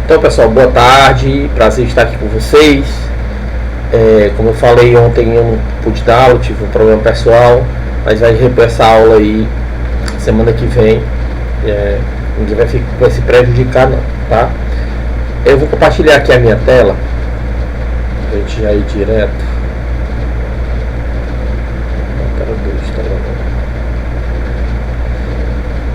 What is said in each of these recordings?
Então, pessoal, boa tarde, prazer estar aqui com vocês. Como eu falei ontem, eu não pude dar aula, tive um problema pessoal, mas vai repor essa aula aí semana que vem. Ninguém vai se prejudicar não, tá? Eu vou compartilhar aqui a minha tela pra gente já ir direto.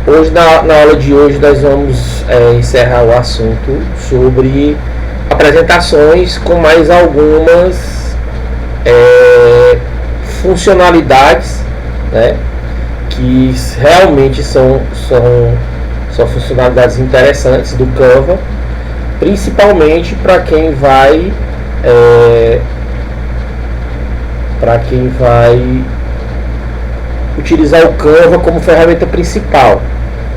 Hoje, na aula de hoje, nós vamos encerrar o assunto sobre apresentações com mais algumas funcionalidades, né, que realmente são funcionalidades interessantes do Canva, principalmente para quem vai utilizar o Canva como ferramenta principal,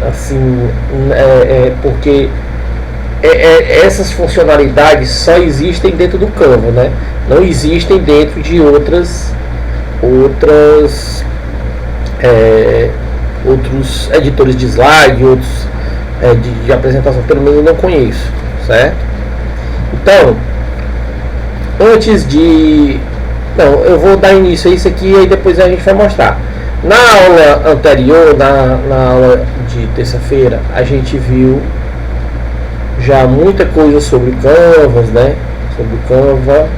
assim, porque essas funcionalidades só existem dentro do Canva, né? Não existem dentro de outros editores de slide, outros de apresentação, pelo menos eu não conheço, certo? Então, eu vou dar início a isso aqui e aí depois a gente vai mostrar. Na aula anterior, na aula de terça-feira, a gente viu já muita coisa sobre Canvas, né? Sobre o Canva,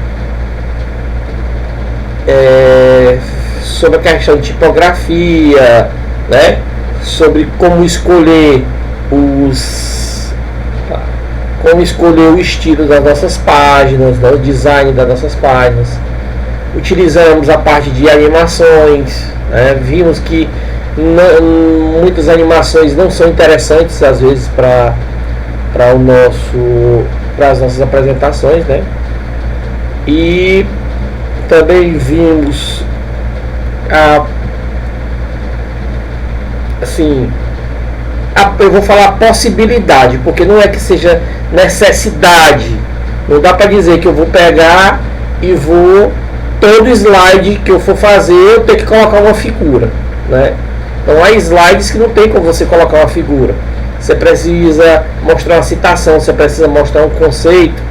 sobre a questão de tipografia, né? Sobre como escolher o estilo das nossas páginas, né? O design das nossas páginas. Utilizamos a parte de animações, né? Vimos que muitas animações não são interessantes às vezes para as nossas apresentações, né? E também vimos eu vou falar possibilidade, porque não é que seja necessidade. Não dá para dizer que eu vou pegar e vou, todo slide que eu for fazer, eu tenho que colocar uma figura, né? Então há slides que não tem como você colocar uma figura. Você precisa mostrar uma citação, você precisa mostrar um conceito.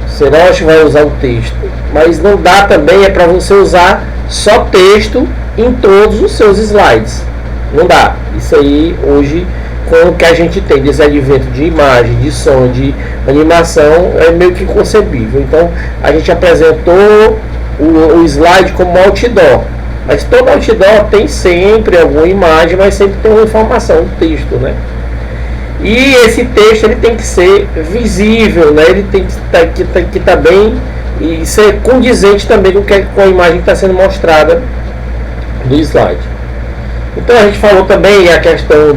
Você lógico vai usar o texto, mas não dá também para você usar só texto em todos os seus slides. Não dá. Isso aí hoje, com o que a gente tem desse advento de imagem, de som, de animação, é meio que inconcebível. Então a gente apresentou o slide como outdoor, mas todo outdoor tem sempre alguma imagem, mas sempre tem uma informação, um texto, né? E esse texto ele tem que ser visível, né? Ele tem que estar bem e ser condizente também com a imagem que está sendo mostrada do slide. Então a gente falou também a questão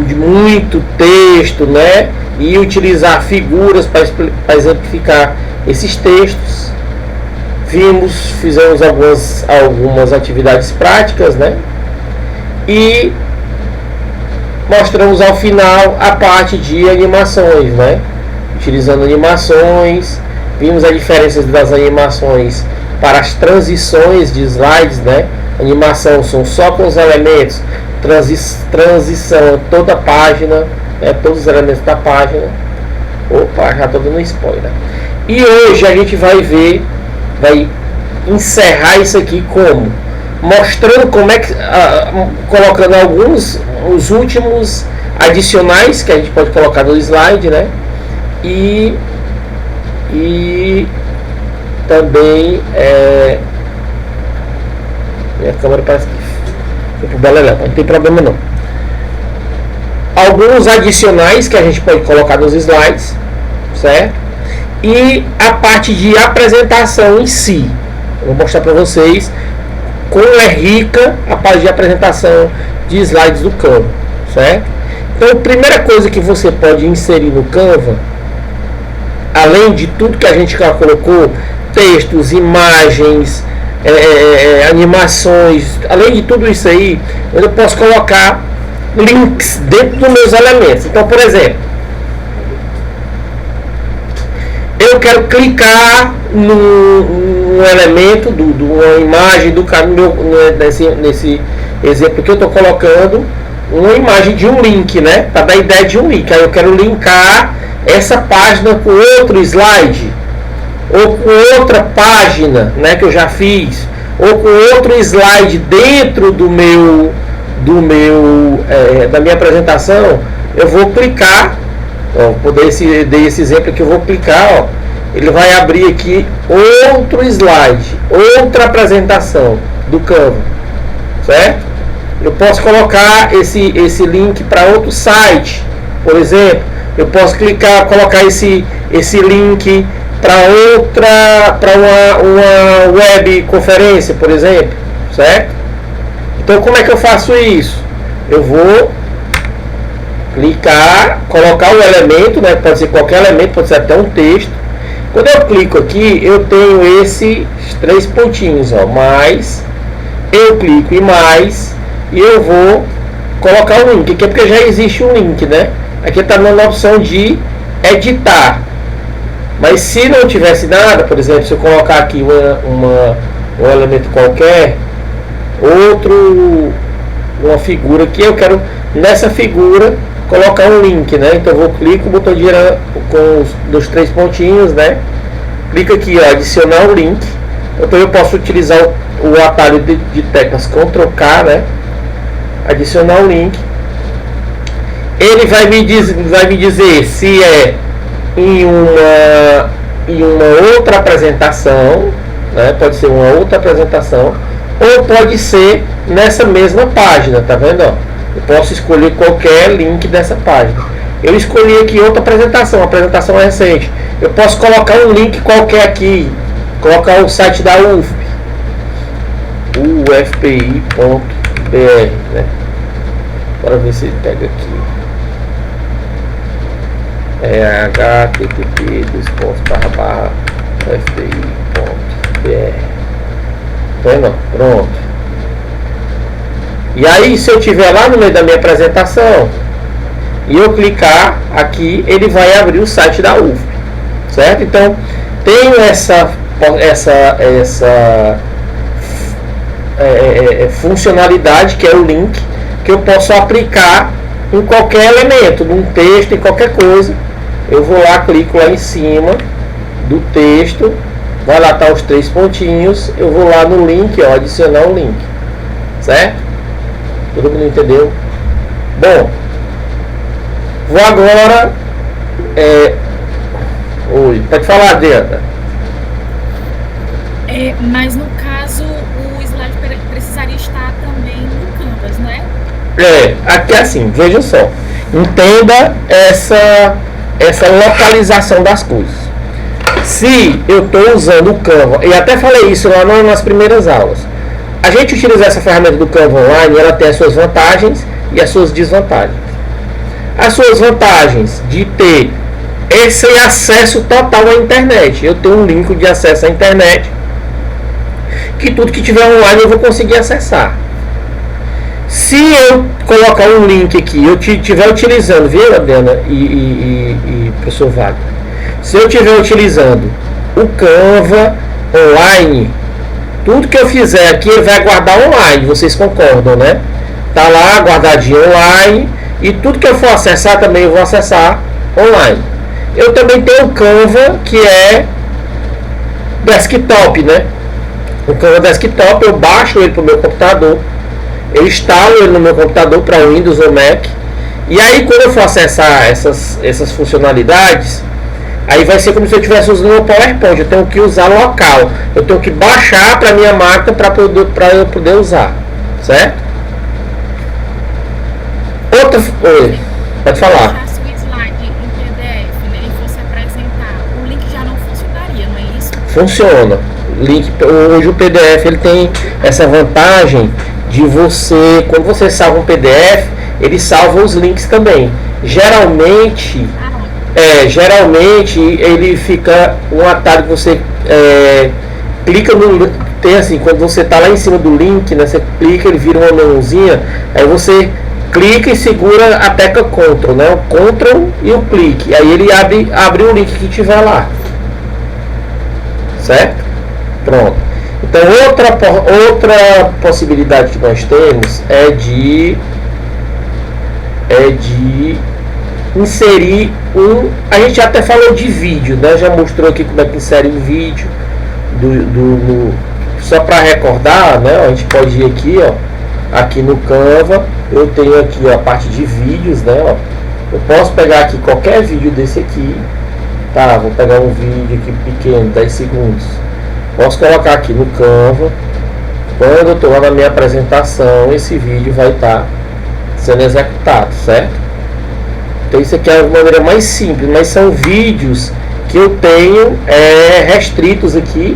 de muito texto, né? E utilizar figuras para exemplificar esses textos. Fizemos algumas atividades práticas, né? E mostramos ao final a parte de animações, né? Utilizando animações, vimos a diferença das animações para as transições de slides, né? Animação são só com os elementos, transição toda a página, né? Todos os elementos da página. Opa, já estou dando spoiler. E hoje a gente vai encerrar isso aqui mostrando como é que colocando os últimos adicionais que a gente pode colocar no slide, né? E também minha câmera parece que foi pro beleléu, não tem problema não. Alguns adicionais que a gente pode colocar nos slides, certo? E a parte de apresentação em si. Eu vou mostrar para vocês como é rica a parte de apresentação de slides do Canva, certo? Então, a primeira coisa que você pode inserir no Canva, além de tudo que a gente já colocou, textos, imagens, animações, além de tudo isso aí, eu posso colocar links dentro dos meus elementos. Então, por exemplo, eu quero clicar num elemento uma imagem do cara nesse exemplo que eu estou colocando, uma imagem de um link, né? Para dar a ideia de um link. Aí eu quero linkar essa página com outro slide, ou com outra página, né, que eu já fiz, ou com outro slide dentro da minha apresentação. Eu vou clicar, ó, dei esse exemplo aqui, eu vou clicar, ó, ele vai abrir aqui outro slide, outra apresentação do Canva, certo? Eu posso colocar esse link para outro site, por exemplo. Eu posso colocar esse link para uma web conferência, por exemplo, certo? Então, como é que eu faço isso? Eu vou clicar, colocar o elemento, né? Pode ser qualquer elemento, pode ser até um texto. Quando eu clico aqui, eu tenho esses 3 pontinhos, ó, mais, eu clico em mais e eu vou colocar o link aqui, é porque já existe um link, né? Aqui está na opção de editar. Mas se não tivesse nada, por exemplo, se eu colocar aqui um elemento qualquer, uma figura aqui, eu quero nessa figura colocar um link, né? Então eu vou clicar o botão direito com dos 3 pontinhos, né? Clica aqui, ó, adicionar o link. Então eu posso utilizar o atalho de teclas Ctrl K, né? Adicionar o link. Ele vai me dizer se é em uma outra apresentação, né? Pode ser uma outra apresentação, ou pode ser nessa mesma página, tá vendo? Ó? Eu posso escolher qualquer link dessa página. Eu escolhi aqui outra apresentação, a apresentação é recente. Eu posso colocar um link qualquer aqui, colocar o site da UFP, ufpi.br, né? Bora ver se ele pega aqui. É http://ufpi.br. Vendo? Pronto. E aí, se eu tiver lá no meio da minha apresentação e eu clicar aqui, ele vai abrir o site da UFP, certo? Então, tenho essa funcionalidade, que é o link, que eu posso aplicar em qualquer elemento, num texto, em qualquer coisa. Eu vou lá, clico lá em cima do texto, vai lá, tá os 3 pontinhos, eu vou lá no link, ó, adicionar um link, certo? Todo mundo entendeu? Bom, vou agora pode falar, Adriana. Mas no caso o slide precisaria estar também no Canvas, não é? Aqui assim, veja só, entenda essa localização das coisas. Se eu estou usando o Canva, e até falei isso lá nas primeiras aulas, a gente utilizar essa ferramenta do Canva Online, ela tem as suas vantagens e as suas desvantagens. As suas vantagens de ter esse acesso total à internet. Eu tenho um link de acesso à internet, que tudo que tiver online eu vou conseguir acessar. Se eu colocar um link aqui, eu estiver utilizando, viu, Adriana e professor Wagner? Se eu estiver utilizando o Canva online, tudo que eu fizer aqui ele vai guardar online, vocês concordam, né? Tá lá guardadinho online, e tudo que eu for acessar também eu vou acessar online. Eu também tenho o Canva, que é desktop, né? O Canva desktop, eu baixo ele para o meu computador, eu instalo ele no meu computador para Windows ou Mac, e aí quando eu for acessar essas funcionalidades, aí vai ser como se eu estivesse usando o PowerPoint. Eu tenho que usar local, eu tenho que baixar para minha máquina para eu poder usar, certo? Outra coisa, pode falar. Se o slide em PDF, né, ele fosse apresentar, o link já não funcionaria, não é isso? Funciona. Hoje o PDF ele tem essa vantagem de você, quando você salva um PDF, ele salva os links também. Geralmente ele fica um atalho que você clica no, tem assim, quando você está lá em cima do link, né, você clica, ele vira uma mãozinha, aí você clica e segura a tecla Ctrl, né, o Ctrl e o clique, aí ele abre o link que tiver lá, certo? Pronto. Então outra possibilidade que nós temos é de é de inserir a gente até falou de vídeo, né? Já mostrou aqui como é que insere um vídeo só para recordar, né? A gente pode ir aqui, ó, aqui no Canva. Eu tenho aqui, ó, a parte de vídeos, né? Ó, eu posso pegar aqui qualquer vídeo desse aqui, tá? Vou pegar um vídeo aqui pequeno, 10 segundos. Posso colocar aqui no Canva. Quando eu estou lá na minha apresentação, esse vídeo vai estar sendo executado, certo? Então isso aqui é uma maneira mais simples, mas são vídeos que eu tenho restritos aqui.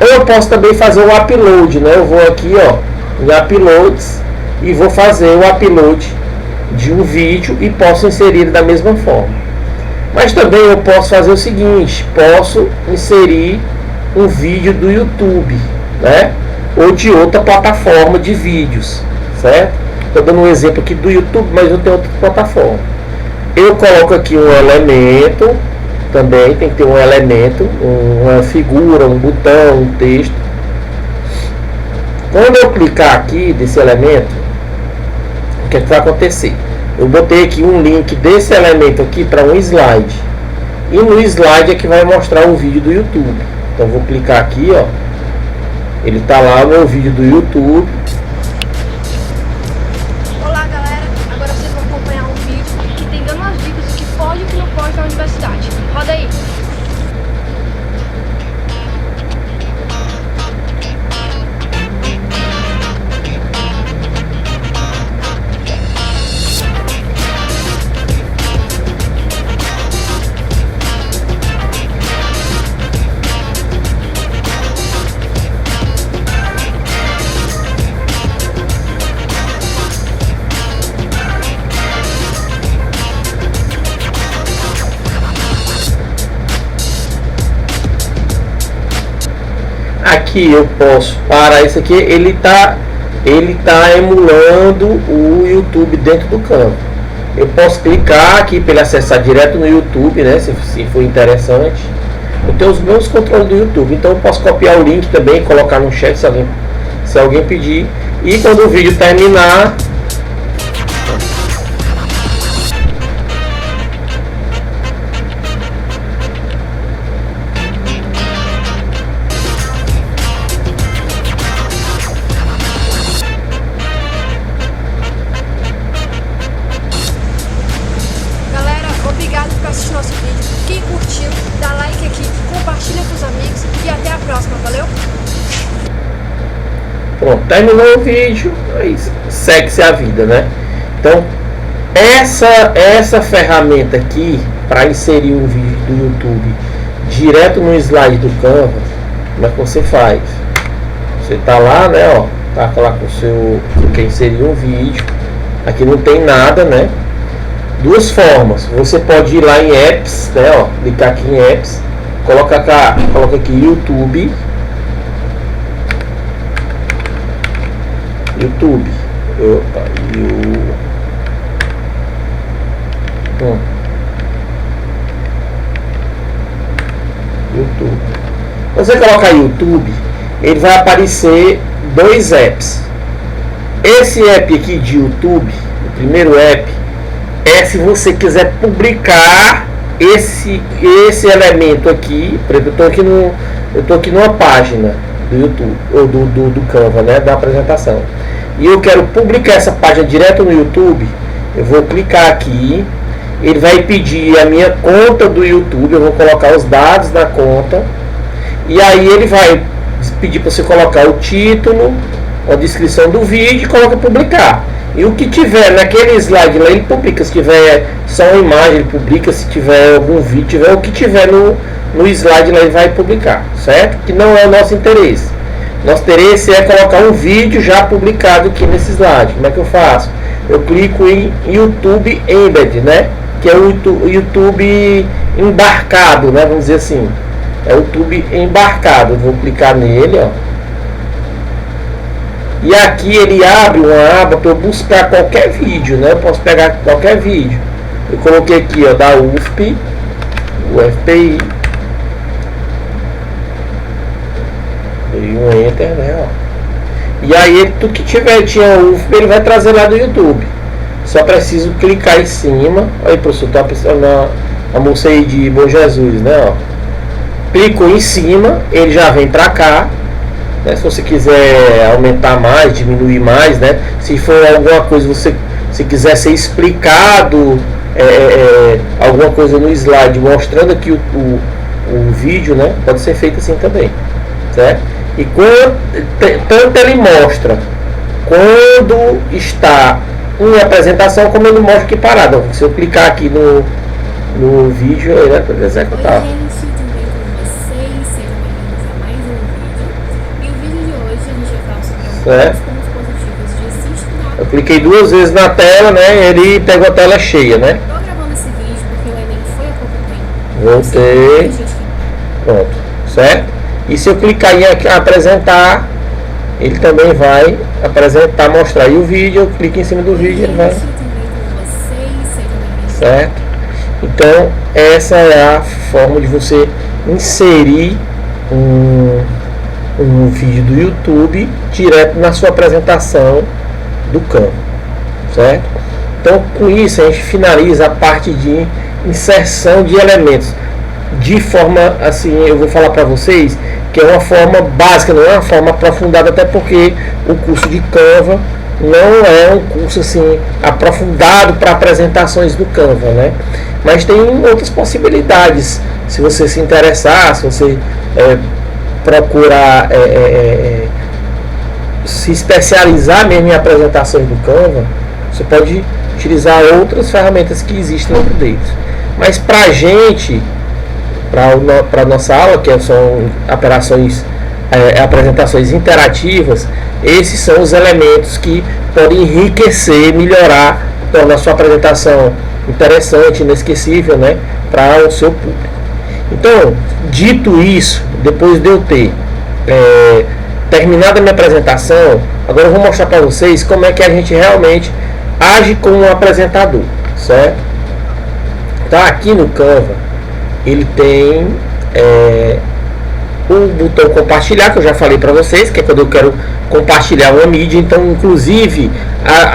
Ou eu posso também fazer um upload, né? Eu vou aqui, ó, em uploads e vou fazer o upload de um vídeo e posso inserir da mesma forma. Mas também eu posso fazer o seguinte, posso inserir um vídeo do YouTube, né? Ou de outra plataforma de vídeos, certo? Estou dando um exemplo aqui do YouTube, mas eu tenho outra plataforma. Eu coloco aqui um elemento, também tem que ter um elemento, uma figura, um botão, um texto. Quando eu clicar aqui desse elemento, o que é que vai acontecer? Eu botei aqui um link desse elemento aqui para um slide. E no slide é que vai mostrar o vídeo do YouTube. Então eu vou clicar aqui, ó. Ele tá lá no meu vídeo do YouTube. Olá galera, agora vocês vão acompanhar um vídeo que tem dando as dicas do que pode e o que não pode na universidade. Roda aí! Aqui eu posso parar isso aqui, ele tá emulando o YouTube dentro do Canva. Eu posso clicar aqui para ele acessar direto no YouTube, né, se for interessante. Eu tenho os meus controles do YouTube, então eu posso copiar o link também, colocar no chat se alguém pedir, e quando o vídeo terminar, obrigado por assistir nosso vídeo. Quem curtiu, dá like aqui, compartilha com os amigos e até a próxima, valeu? pronto, terminou o vídeo, aí segue-se a vida, né? Então, essa ferramenta aqui, para inserir um vídeo do YouTube direto no slide do Canva, como é que você faz? Você tá lá, né, ó, tá lá com o seu, você quer inserir um vídeo, aqui não tem nada, né? Duas formas, você pode ir lá em apps, né, ó, clicar aqui em apps, coloca aqui YouTube, YouTube. Você colocar YouTube, ele vai aparecer dois apps. Esse app aqui de YouTube, o primeiro app, é se você quiser publicar esse elemento aqui. Por exemplo, eu estou aqui numa página do YouTube ou do Canva, né, da apresentação, e eu quero publicar essa página direto no YouTube. Eu vou clicar aqui, ele vai pedir a minha conta do YouTube, eu vou colocar os dados da conta, e aí ele vai pedir para você colocar o título, a descrição do vídeo e coloca publicar. E o que tiver naquele slide lá, ele publica. Se tiver só uma imagem, ele publica. Se tiver algum vídeo, tiver o que tiver no slide lá, ele vai publicar, certo? Que não é o nosso interesse. Nosso interesse é colocar um vídeo já publicado aqui nesse slide. Como é que eu faço? Eu clico em YouTube Embed, né? Que é o YouTube embarcado, né? Vamos dizer assim. É o YouTube embarcado. Eu vou clicar nele, ó. E aqui ele abre uma aba para eu buscar qualquer vídeo, né? Eu posso pegar qualquer vídeo. Eu coloquei aqui, ó, da UFP, UFPI. Dei um enter, né? Ó. E aí tudo que tinha UFP ele vai trazer lá do YouTube. Só preciso clicar em cima. Aí, professor, tá pensando a moça aí de Bom Jesus, né? Ó. Clicou em cima, ele já vem para cá. Né? Se você quiser aumentar mais, diminuir mais, né? Se for alguma coisa, se quiser ser explicado alguma coisa no slide, mostrando aqui o vídeo, né? Pode ser feito assim também, certo? E tanto ele mostra quando está em apresentação, como ele mostra aqui parado. Se eu clicar aqui no vídeo, ele vai executar. Oi, gente, tudo bem com vocês? Sejam bem-vindos a mais um vídeo. E o vídeo de hoje a gente vai falar sobre alguns pontos positivos de se estudar. Eu cliquei 2 vezes na tela, né? Ele pegou a tela cheia, né? Estou gravando esse vídeo porque o Enem foi há pouco tempo. Voltei. Pronto, certo? E se eu clicar em apresentar, ele também vai apresentar, mostrar aí o vídeo. Eu clico em cima do vídeo, ele vai. Tudo bem com vocês? Sejam bem-vindos. Certo? Então, essa é a forma de você inserir um vídeo do YouTube direto na sua apresentação do Canva, certo? Então, com isso, a gente finaliza a parte de inserção de elementos de forma, assim, eu vou falar para vocês que é uma forma básica, não é uma forma aprofundada, até porque o curso de Canva não é um curso assim aprofundado para apresentações do Canva, né? Mas tem outras possibilidades. Se você se interessar, se você procurar se especializar mesmo em apresentações do Canva, você pode utilizar outras ferramentas que existem dentro deles. Mas para a gente, para nossa aula, que são apresentações interativas, esses são os elementos que podem enriquecer, melhorar, tornar a sua apresentação interessante, inesquecível, né, para o seu público. Então, dito isso, depois de eu ter terminado a minha apresentação, agora eu vou mostrar para vocês como é que a gente realmente age como um apresentador, certo? Tá, aqui no Canva ele tem o botão compartilhar, que eu já falei para vocês, que é quando eu quero compartilhar uma mídia. Então, inclusive,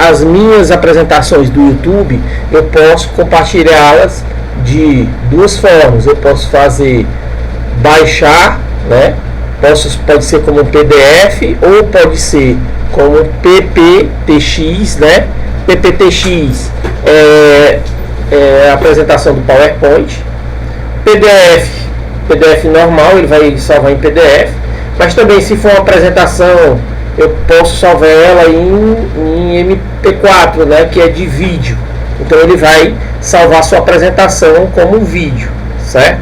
as minhas apresentações do YouTube, eu posso compartilhá-las de duas formas. Eu posso fazer baixar, né? Pode ser como um PDF ou pode ser como um PPTX, né? PPTX é a apresentação do PowerPoint. PDF normal, ele vai salvar em PDF, mas também, se for uma apresentação, eu posso salvar ela em MP4, né, que é de vídeo. Então ele vai salvar a sua apresentação como um vídeo, certo?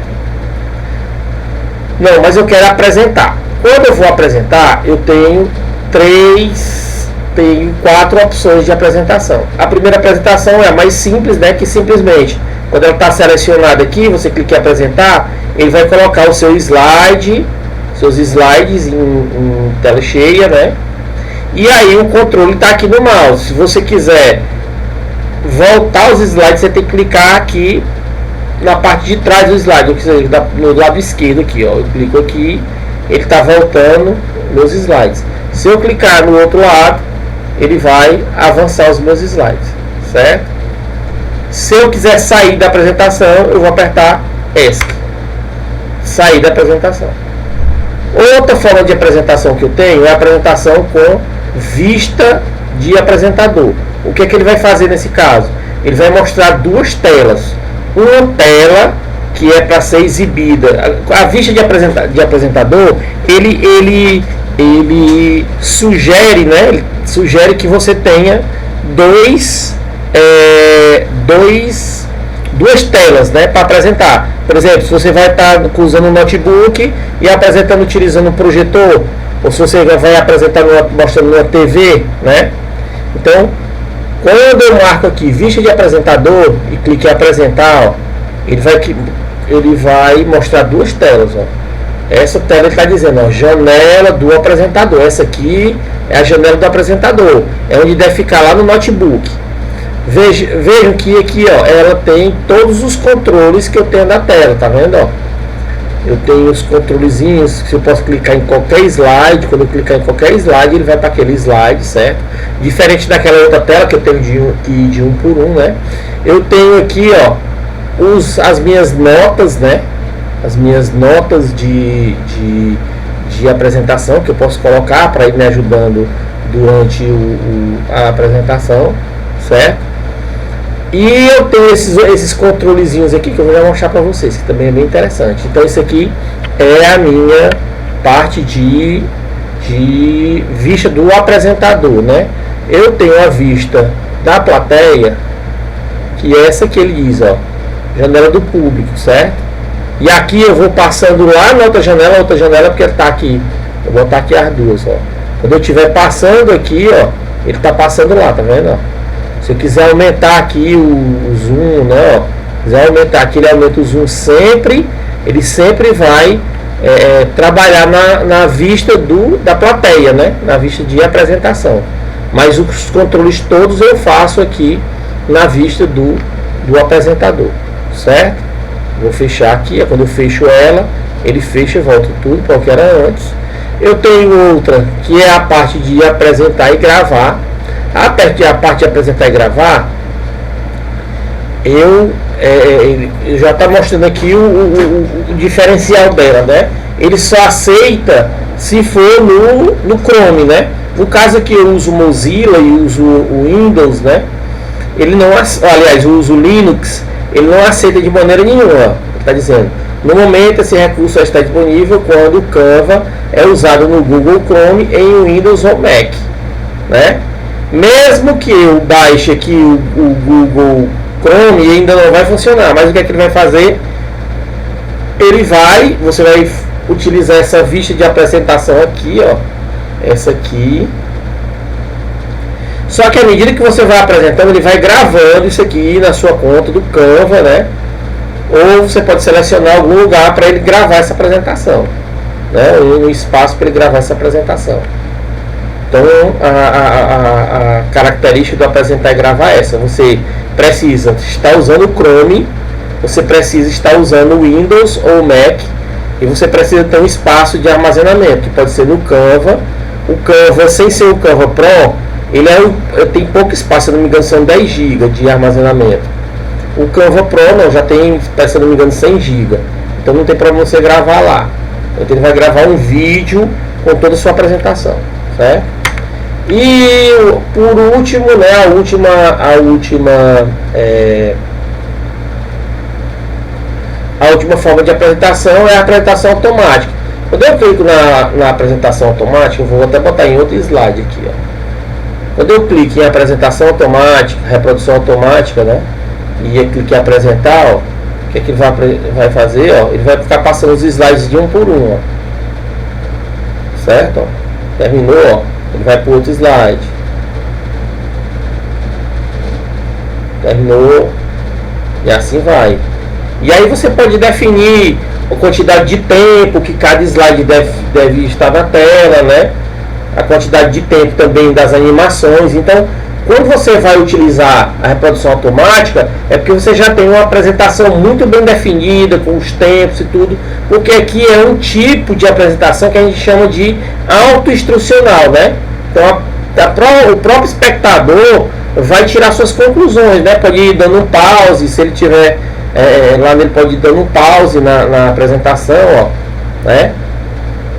Não, mas eu quero apresentar. Quando eu vou apresentar, eu tenho 4 opções de apresentação. A primeira apresentação é a mais simples, né, que simplesmente, quando ela está selecionada aqui, você clica em apresentar, ele vai colocar o seu slide, seus slides em tela cheia, né? E aí o controle está aqui no mouse. Se você quiser voltar os slides, você tem que clicar aqui na parte de trás do slide, ou seja, no lado esquerdo aqui, ó. Eu clico aqui, ele está voltando meus slides. Se eu clicar no outro lado, ele vai avançar os meus slides, certo? Se eu quiser sair da apresentação, eu vou apertar ESC, sair da apresentação. Outra forma de apresentação que eu tenho é a apresentação com vista de apresentador. O que é que ele vai fazer nesse caso? Ele vai mostrar duas telas. Uma tela que é para ser exibida. A vista de apresentador, ele sugere, né? Ele sugere que você tenha duas telas, né, para apresentar. Por exemplo, se você vai estar usando um notebook e apresentando utilizando um projetor, ou se você vai apresentar mostrando uma TV, né? Então, quando eu marco aqui vista de apresentador e clique em apresentar, ó, ele vai mostrar duas telas, ó. Essa tela está dizendo, ó, janela do apresentador. Essa aqui é a janela do apresentador, é onde deve ficar lá no notebook. Vejam que aqui, ó, ela tem todos os controles que eu tenho da tela, tá vendo? Ó? eu tenho os controlezinhos que eu posso clicar em qualquer slide. Quando eu clicar em qualquer slide, ele vai para aquele slide, certo? Diferente daquela outra tela que eu tenho de um por um, né? Eu tenho aqui, ó, as minhas notas, né? As minhas notas de apresentação que eu posso colocar para ir me ajudando durante a apresentação, certo? E eu tenho esses controlezinhos aqui que eu vou já mostrar para vocês, que também é bem interessante. Então isso aqui é a minha parte de vista do apresentador, né? Eu tenho a vista da plateia, que é essa que ele diz, ó, janela do público, certo? E aqui eu vou passando lá na outra janela, porque ele está aqui. Eu vou botar aqui as duas, ó. Quando eu estiver passando aqui, ó, ele está passando lá, tá vendo? Ó? Se eu quiser aumentar aqui o zoom, né? Ó, quiser aumentar aqui, ele aumenta o zoom sempre. Ele sempre vai trabalhar na vista da plateia, né? Na vista de apresentação. Mas os controles todos eu faço aqui na vista do apresentador, certo? Vou fechar aqui, quando eu fecho ela, ele fecha e volta tudo para o que era antes. Eu tenho outra que é a parte de apresentar e gravar. A parte de apresentar e gravar, eu já está mostrando aqui o diferencial dela, né? Ele só aceita se for no Chrome, né? No caso aqui eu uso o Mozilla e uso o Windows, né? Ele não, aliás, eu uso o Linux, ele não aceita de maneira nenhuma. Está dizendo, no momento esse recurso só está disponível quando o Canva é usado no Google Chrome em Windows ou Mac, né? Mesmo que eu baixe aqui o Google Chrome, ainda não vai funcionar. Mas o que é que ele vai fazer? Você vai utilizar essa vista de apresentação aqui, ó, essa aqui. Só que à medida que você vai apresentando, ele vai gravando isso aqui na sua conta do Canva, né? Ou você pode selecionar algum lugar para ele gravar essa apresentação, né? Um espaço para ele gravar essa apresentação. Então a característica do apresentar e gravar é essa. Você precisa estar usando o Chrome, você precisa estar usando o Windows ou Mac, e você precisa ter um espaço de armazenamento, que pode ser no Canva. O Canva, sem ser o Canva Pro, ele tem pouco espaço, se não me engano são 10 GB de armazenamento. O Canva Pro não, já tem, se não me engano, 100 GB. Então não tem problema você gravar lá. Então ele vai gravar um vídeo com toda a sua apresentação, certo? E por último, né, a última forma de apresentação é a apresentação automática. Quando eu clico na apresentação automática, eu vou até botar em outro slide aqui, ó. Quando eu clico em apresentação automática, reprodução automática, né, e eu clico em apresentar, ó, o que é que ele vai fazer? Ó, ele vai ficar passando os slides de um por um, ó. Certo? Ó. Terminou, ó, ele vai para o outro slide. Terminou. E assim vai. E aí você pode definir a quantidade de tempo que cada slide deve estar na tela, né? A quantidade de tempo também das animações. Então, quando você vai utilizar a reprodução automática, é porque você já tem uma apresentação muito bem definida, com os tempos e tudo, porque aqui é um tipo de apresentação que a gente chama de autoinstrucional, né? Então, o próprio espectador vai tirar suas conclusões, né? Pode ir dando um pause, se ele tiver lá ele pode ir dando um pause na apresentação, ó, né?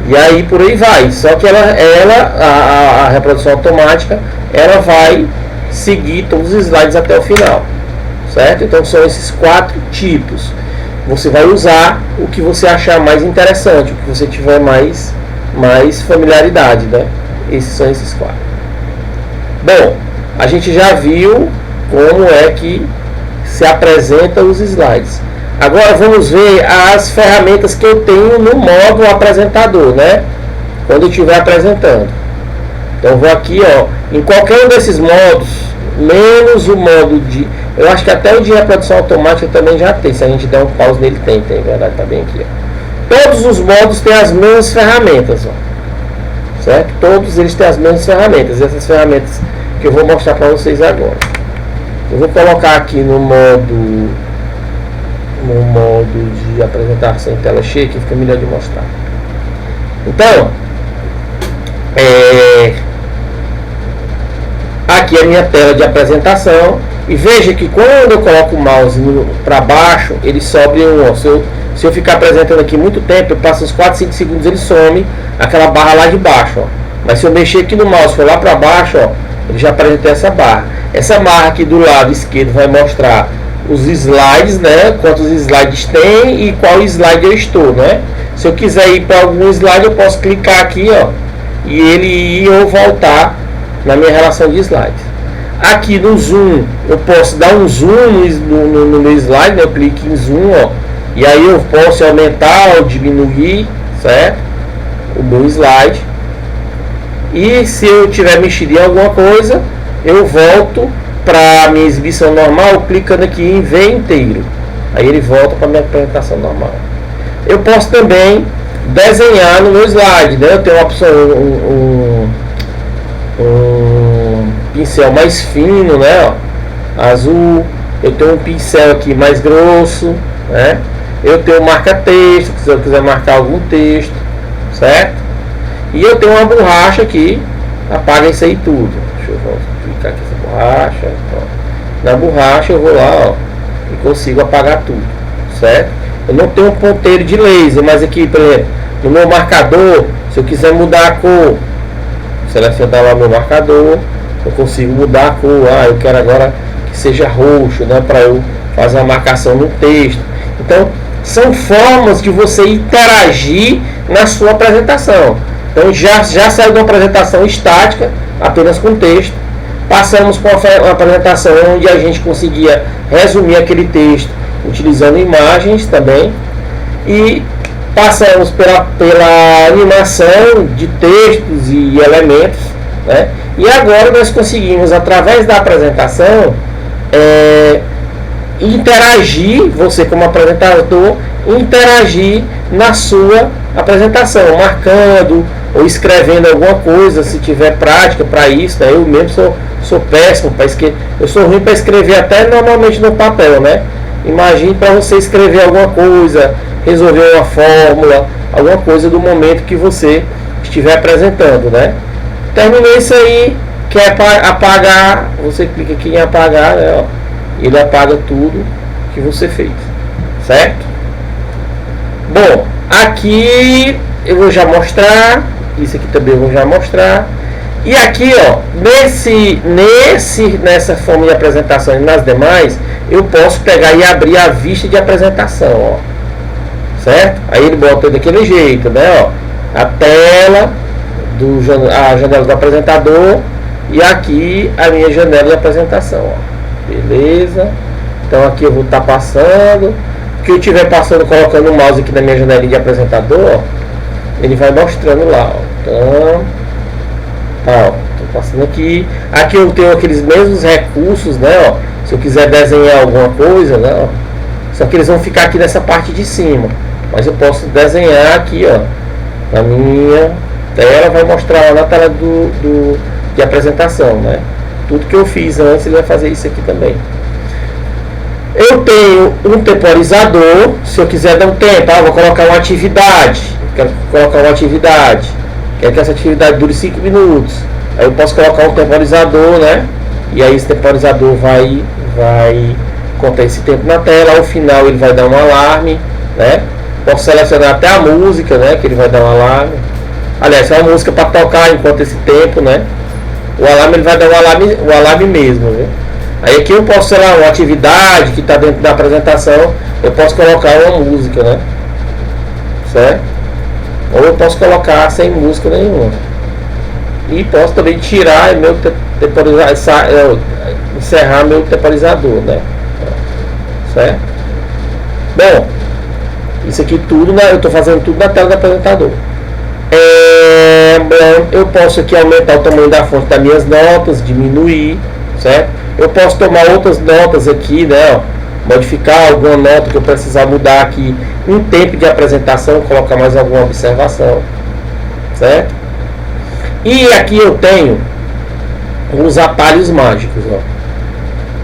E aí por aí vai. Só que a reprodução automática, ela vai seguir todos os slides até o final, certo? Então são esses 4 tipos. Você vai usar o que você achar mais interessante, o que você tiver mais familiaridade, né? São esses 4. Bom, a gente já viu como é que se apresenta os slides. Agora vamos ver as ferramentas que eu tenho no modo apresentador, né? Quando eu estiver apresentando. Então vou aqui, ó, em qualquer um desses modos, menos o modo de... Eu acho que até o de reprodução automática também já tem. Se a gente der um pause nele, tem, verdade, tá bem aqui, ó. Todos os modos têm as mesmas ferramentas, ó. Certo? Todos eles têm as mesmas ferramentas. Essas ferramentas que eu vou mostrar para vocês agora. Eu vou colocar aqui no modo no modo de apresentação em tela cheia, que fica melhor de mostrar. Então, aqui é a minha tela de apresentação, e veja que quando eu coloco o mouse para baixo, ele sobe um. Se eu ficar apresentando aqui muito tempo, eu passo uns 4, 5 segundos, ele some aquela barra lá de baixo, ó. Mas se eu mexer aqui no mouse for lá para baixo, ó, ele já apresenta essa barra. Essa barra aqui do lado esquerdo vai mostrar os slides, né? Quantos slides tem e qual slide eu estou, né? Se eu quiser ir para algum slide, eu posso clicar aqui, ó, e ele ir ou voltar na minha relação de slides. Aqui no zoom, eu posso dar um zoom no meu slide, né? Eu clico em zoom, ó, e aí eu posso aumentar ou diminuir, certo? O meu slide. E se eu tiver mexido em alguma coisa, eu volto para a minha exibição normal, clicando aqui em ver inteiro. Aí ele volta para a minha apresentação normal. Eu posso também desenhar no meu slide, né? Eu tenho uma opção, um pincel mais fino, né? Ó, azul. Eu tenho um pincel aqui mais grosso, né? Eu tenho marca-texto, se eu quiser marcar algum texto, certo? E eu tenho uma borracha aqui, apaga isso aí tudo. Deixa eu clicar aqui essa borracha. Ó. Na borracha eu vou lá, ó, e consigo apagar tudo, certo? Eu não tenho um ponteiro de laser, mas aqui, por exemplo, no meu marcador, se eu quiser mudar a cor, selecionar lá meu marcador, eu consigo mudar a cor. Ah, eu quero agora que seja roxo, né, para eu fazer a marcação no texto. Então, são formas de você interagir na sua apresentação. Então, já saiu de uma apresentação estática, apenas com texto. Passamos para uma apresentação onde a gente conseguia resumir aquele texto utilizando imagens também. E passamos pela animação de textos e elementos, né? E agora nós conseguimos, através da apresentação, interagir, você como apresentador, interagir na sua apresentação, marcando ou escrevendo alguma coisa, se tiver prática para isso, né? Eu mesmo sou péssimo para escrever, eu sou ruim para escrever até normalmente no papel, né? Imagine para você escrever alguma coisa, resolver uma fórmula, alguma coisa do momento que você estiver apresentando, né? Terminou isso aí, quer apagar, você clica aqui em apagar, né? Ó, ele apaga tudo que você fez, certo? Bom, aqui eu vou já mostrar, isso aqui também eu vou já mostrar. E aqui, ó, nessa forma de apresentação e nas demais, eu posso pegar e abrir a vista de apresentação, ó, certo? Aí ele bota daquele jeito, né? Ó, a tela, a janela do apresentador e aqui a minha janela de apresentação, ó. Beleza? Então aqui eu vou estar passando. O que eu estiver passando, colocando o mouse aqui na minha janelinha de apresentador, ó, ele vai mostrando lá, ó. Então, tá, ó, tô passando aqui. Aqui eu tenho aqueles mesmos recursos, né? Ó, se eu quiser desenhar alguma coisa, né? Ó, só que eles vão ficar aqui nessa parte de cima. Mas eu posso desenhar aqui, ó, na minha tela, vai mostrar lá na tela de apresentação, né? Tudo que eu fiz antes, ele vai fazer isso aqui também. Eu tenho um temporizador. Se eu quiser dar um tempo, vou colocar uma atividade. Quero colocar uma atividade. Quero que essa atividade dure 5 minutos. Aí eu posso colocar um temporizador, né? E aí esse temporizador vai contar esse tempo na tela. Ao final ele vai dar um alarme, né? Posso selecionar até a música, né? Que ele vai dar um alarme. Aliás, é uma música para tocar enquanto esse tempo, né? O alarme ele vai dar o alarme mesmo, viu? Aí aqui eu posso, sei lá, uma atividade que está dentro da apresentação, eu posso colocar uma música, né? Certo? Ou eu posso colocar sem música nenhuma. E posso também tirar meu temporizador, encerrar meu temporizador, né? Certo? Bom, isso aqui tudo, né? Eu estou fazendo tudo na tela do apresentador. Eu posso aqui aumentar o tamanho da fonte das minhas notas, diminuir, certo? Eu posso tomar outras notas aqui, né? Ó, modificar alguma nota que eu precisar mudar aqui em tempo de apresentação, colocar mais alguma observação, certo? E aqui eu tenho os atalhos mágicos, ó.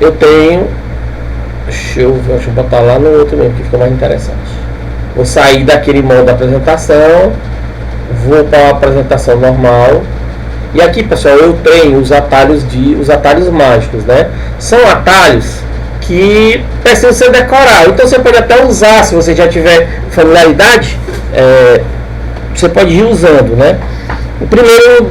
Eu tenho Deixa eu botar lá no outro mesmo, que fica mais interessante. Vou sair daquele modo da apresentação, vou para a apresentação normal. E aqui, pessoal, eu tenho os atalhos mágicos, né? São atalhos que precisam ser decorados. Então você pode até usar, se você já tiver familiaridade, você pode ir usando, né? O primeiro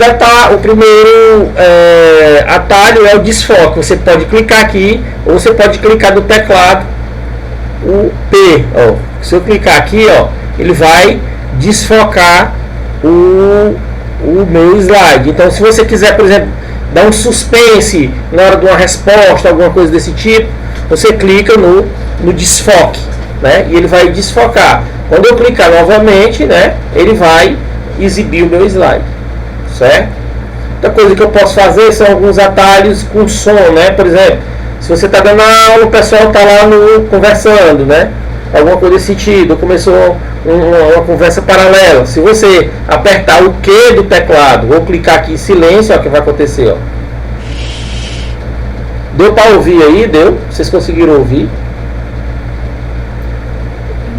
atalho é o desfoque. Você pode clicar aqui, ou você pode clicar no teclado o P. Ó. Se eu clicar aqui, ó, ele vai desfocar o meu slide. Então, se você quiser, por exemplo, dar um suspense na hora de uma resposta, alguma coisa desse tipo, você clica no desfoque, né? E ele vai desfocar. Quando eu clicar novamente, né, ele vai exibir o meu slide, certo? Outra coisa que eu posso fazer são alguns atalhos com som, né? Por exemplo, se você está dando aula, o pessoal está lá conversando, né? Alguma coisa desse sentido, começou uma conversa paralela. Se você apertar o Q do teclado, ou clicar aqui em silêncio, ó, o que vai acontecer, ó. Deu para ouvir aí? Deu? Vocês conseguiram ouvir?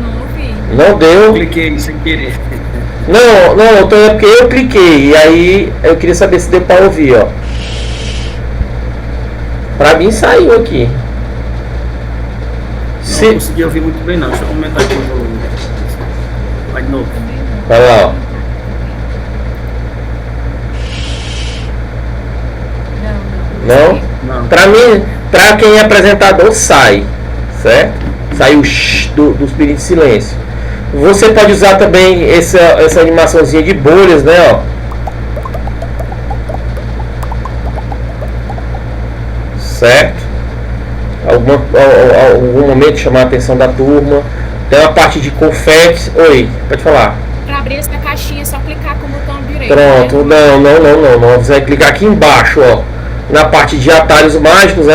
Não ouvi. Não deu? Eu cliquei sem querer. Não, é porque eu cliquei, e aí eu queria saber se deu para ouvir, ó. Pra mim saiu aqui. Não consegui ouvir muito bem não. Deixa eu aumentar aqui o volume. Vai de novo. Vai lá, ó. Não? Não. Pra quem é apresentador, sai. Certo? Sai o shh dos pedidos de silêncio. Você pode usar também essa animaçãozinha de bolhas, né? Ó. Certo? Algum momento chamar a atenção da turma. Tem uma parte de confete. Oi, pode falar. Para abrir essa caixinha é só clicar com o botão direito. Pronto, né? não. Você vai clicar aqui embaixo, ó. Na parte de atalhos mágicos, né?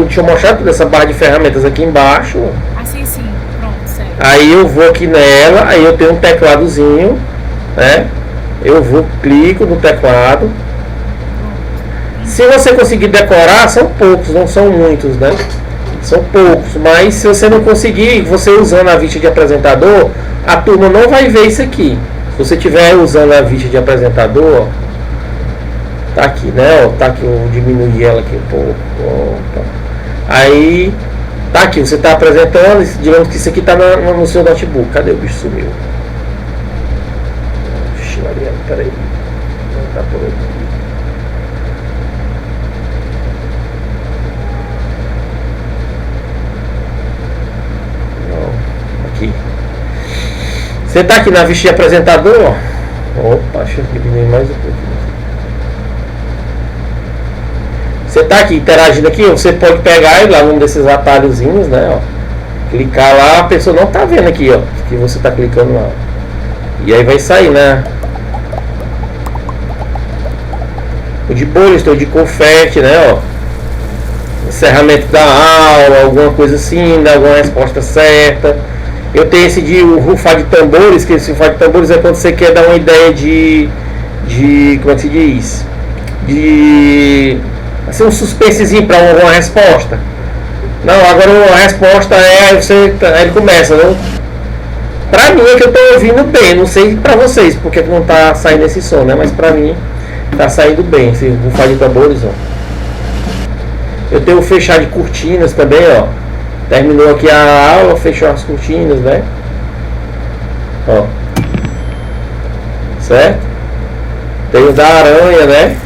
Deixa eu mostrar toda essa barra de ferramentas aqui embaixo. Assim sim, pronto, certo. Aí eu vou aqui nela, aí eu tenho um tecladozinho, né? Eu vou, clico no teclado. Se você conseguir decorar, são poucos, não são muitos, né? São poucos, mas se você não conseguir, você usando a vista de apresentador, a turma não vai ver isso aqui. Se você estiver usando a vista de apresentador, ó, tá aqui, né? Ó, tá aqui, eu vou diminuir ela aqui um pouco. Opa. Aí, tá aqui, você está apresentando, digamos que isso aqui está no seu notebook. Cadê o bicho? Sumiu. Oxi, Mariana, peraí. Não tá por aqui. Aqui. Você está aqui na vista de apresentador. Opa, deixa eu diminuir mais um pouquinho. Você está aqui interagindo aqui, você pode pegar e lá num desses atalhozinhos, né? Ó, clicar lá, a pessoa não está vendo aqui, ó, que você está clicando lá. E aí vai sair, né? O de bolhas, o de confete, né? Ó, encerramento da aula, alguma coisa assim, dar alguma resposta certa. Eu tenho esse de rufar de tambores, que esse rufar de tambores é quando você quer dar uma ideia de como é que se diz? De assim, um suspensezinho para uma resposta. Não, agora a resposta é aí ele começa, não? Pra mim é que eu tô ouvindo bem, não sei pra vocês porque não tá saindo esse som, né? Mas pra mim tá saindo bem, esse rufar de tambores, ó. Eu tenho o fechar de cortinas também, ó. Terminou aqui a aula, fechou as cortinas, né? Ó. Certo? Tem o da aranha, né?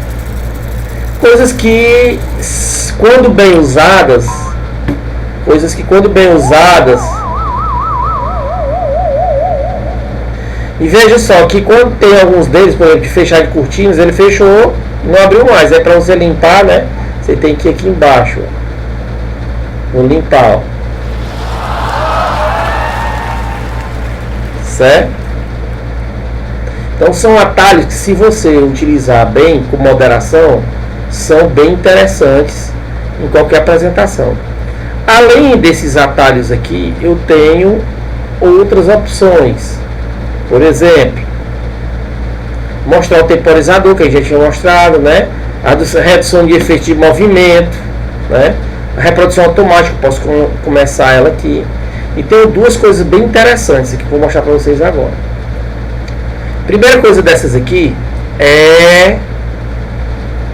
Coisas que quando bem usadas, e veja só que quando tem alguns deles, por exemplo, de fechar de cortinas, ele fechou, não abriu mais. Aí para você limpar, né? Você tem que ir aqui embaixo, ó. Vou limpar, ó. Certo? Então são atalhos que, se você utilizar bem, com moderação, são bem interessantes em qualquer apresentação. Além desses atalhos aqui, eu tenho outras opções. Por exemplo, mostrar o temporizador, que a gente já tinha mostrado, né? A redução de efeito de movimento, né? a reprodução automática, eu posso começar ela aqui. E tem duas coisas bem interessantes que eu vou mostrar para vocês agora. Primeira coisa dessas aqui é,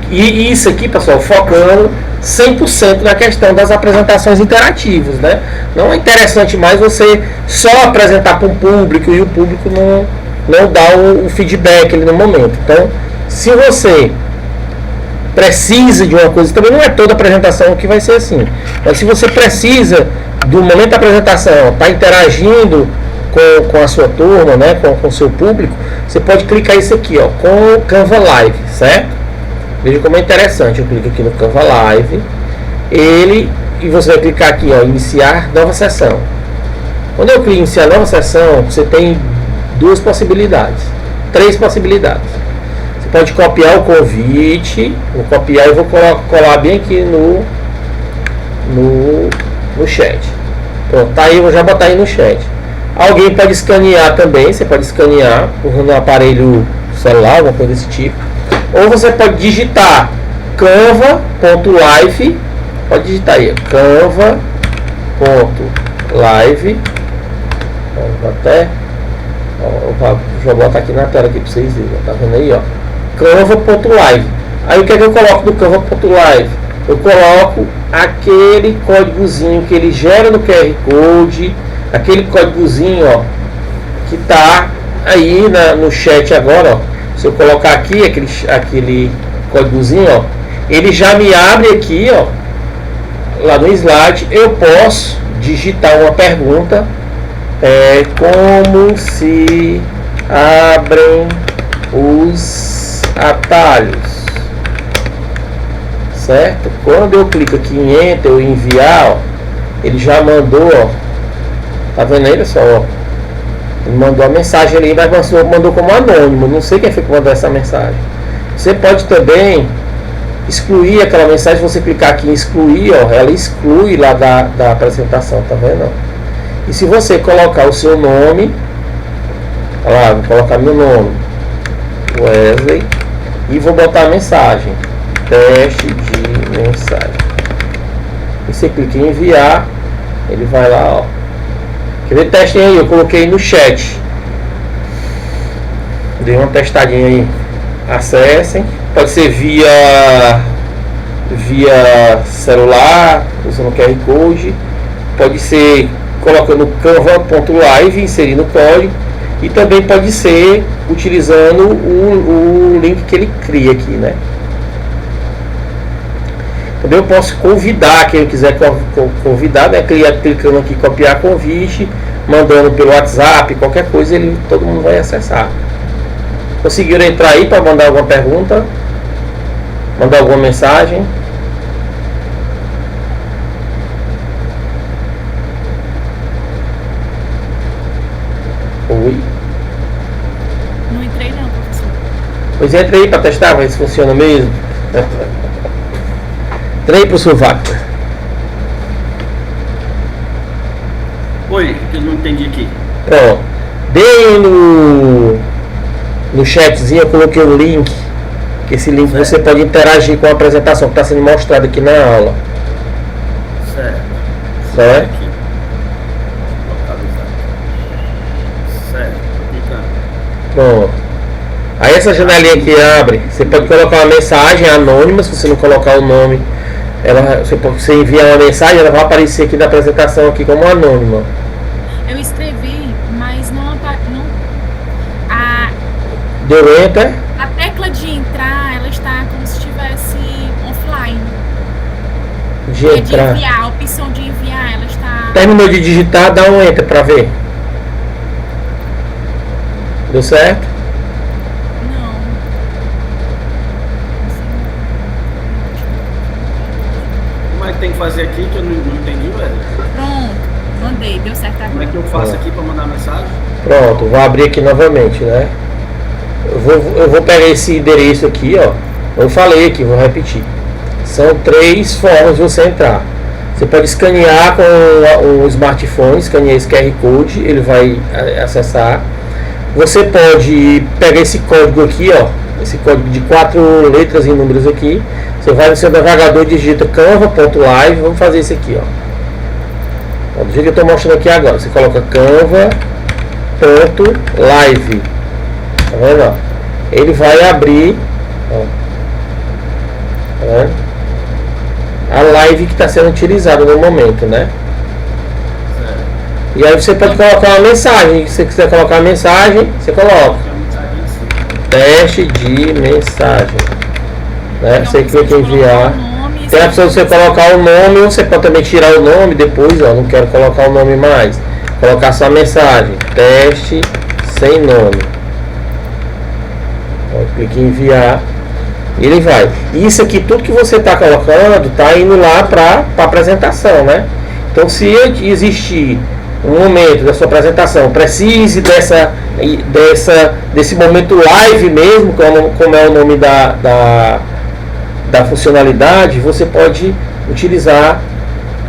e isso aqui, pessoal, focando 100% na questão das apresentações interativas, né? Não é interessante mais você só apresentar para um público e o público não dá o feedback ali no momento. Então, se você precisa de uma coisa, também não é toda apresentação que vai ser assim, mas se você precisa do momento da apresentação, tá interagindo com a sua turma, né, com o seu público, você pode clicar isso aqui, ó, com o Canva Live, certo? Veja como é interessante. Eu clico aqui no Canva Live, e você vai clicar aqui, ó, iniciar nova sessão. Quando eu clico em iniciar nova sessão, você tem três possibilidades. Você pode copiar o convite, vou copiar e vou colar bem aqui no chat. Pronto, tá aí, eu vou já botar aí no chat. Alguém pode escanear também, você pode escanear usando um aparelho celular, alguma coisa desse tipo. Ou você pode digitar canva.live, pode digitar aí, canva.live. Vou botar aqui na tela aqui para vocês verem, tá vendo aí, ó, canva.live. Aí o que é que eu coloco no canva.live? Eu coloco aquele códigozinho que ele gera no QR Code, aquele códigozinho, ó, que tá aí no chat agora, ó. Se eu colocar aqui aquele códigozinho, ó, ele já me abre aqui, ó, lá no slide. Eu posso digitar uma pergunta, como se abrem os atalhos, certo? Quando eu clico aqui em Enter ou enviar, ó, ele já mandou, ó, tá vendo aí, pessoal, ó? Ele mandou a mensagem ali, mas mandou como anônimo. Não sei quem foi que mandou essa mensagem. Você pode também excluir aquela mensagem. Se você clicar aqui em excluir, ó, ela exclui lá da apresentação, tá vendo? E se você colocar o seu nome, olha lá, vou colocar meu nome, Wesley, e vou botar a mensagem, teste de mensagem. E você clica em enviar, ele vai lá, ó. Quer ver? Testem aí, eu coloquei no chat. Dei uma testadinha aí. Acessem. Pode ser via celular, usando o QR Code. Pode ser colocando canva.live, inserindo o código. E também pode ser utilizando o link que ele cria aqui, né? Também eu posso convidar quem eu quiser convidar, né? Clicando aqui copiar convite, mandando pelo WhatsApp, qualquer coisa, todo mundo vai acessar. Conseguiram entrar aí para mandar alguma pergunta? Mandar alguma mensagem? Oi? Não entrei não, professor. Pois entra aí para testar, ver se funciona mesmo. Entrei pro seu Wagner. Oi, eu não entendi aqui. Pronto. Dei no chatzinho, eu coloquei o link. Que esse link você pode interagir com a apresentação que está sendo mostrada aqui na aula. Certo. Certo? Aqui. Localizar. Certo. Clicando. Pronto. Aí essa janelinha que abre, você pode colocar uma mensagem anônima. Se você não colocar o nome, você envia uma mensagem, ela vai aparecer aqui na apresentação aqui como anônima. Eu escrevi, mas não Deu enter? a tecla de entrar, ela está como se estivesse offline. De É de entrar. enviar, a opção de enviar, ela está... Terminou de digitar, dá um enter pra ver. Deu certo? Não. Como é que tem que fazer aqui que eu não entendi, velho? Pronto, mandei, deu certo Como é agora. que eu faço aqui para mandar mensagem? Pronto, vou abrir aqui novamente, né? Eu vou pegar esse endereço aqui, ó. Eu falei aqui, vou repetir. São 3 formas de você entrar. Você pode escanear com um smartphone, escanear esse QR Code, ele vai acessar. Você pode pegar esse código aqui, ó, esse código de 4 letras e números aqui. Você vai no seu navegador e digita canva.live. Vamos fazer isso aqui, ó. Do jeito que eu estou mostrando aqui agora. Você coloca canva.live. Tá vendo? Ó? Ele vai abrir, ó, tá vendo? A live que está sendo utilizada no momento, né? E aí você pode colocar uma mensagem. Se você quiser colocar uma mensagem, você coloca teste de mensagem, né? Você clica em enviar. Tem a opção de você colocar o nome, ou você pode também tirar o nome depois, ó. Não quero colocar o nome mais. Colocar só a mensagem. Teste sem nome. Ó, clique em enviar. E ele vai. Isso aqui, tudo que você está colocando, está indo lá para a apresentação, né? Então, se existir um momento da sua apresentação, precise desse momento live mesmo, como é o nome da funcionalidade, você pode utilizar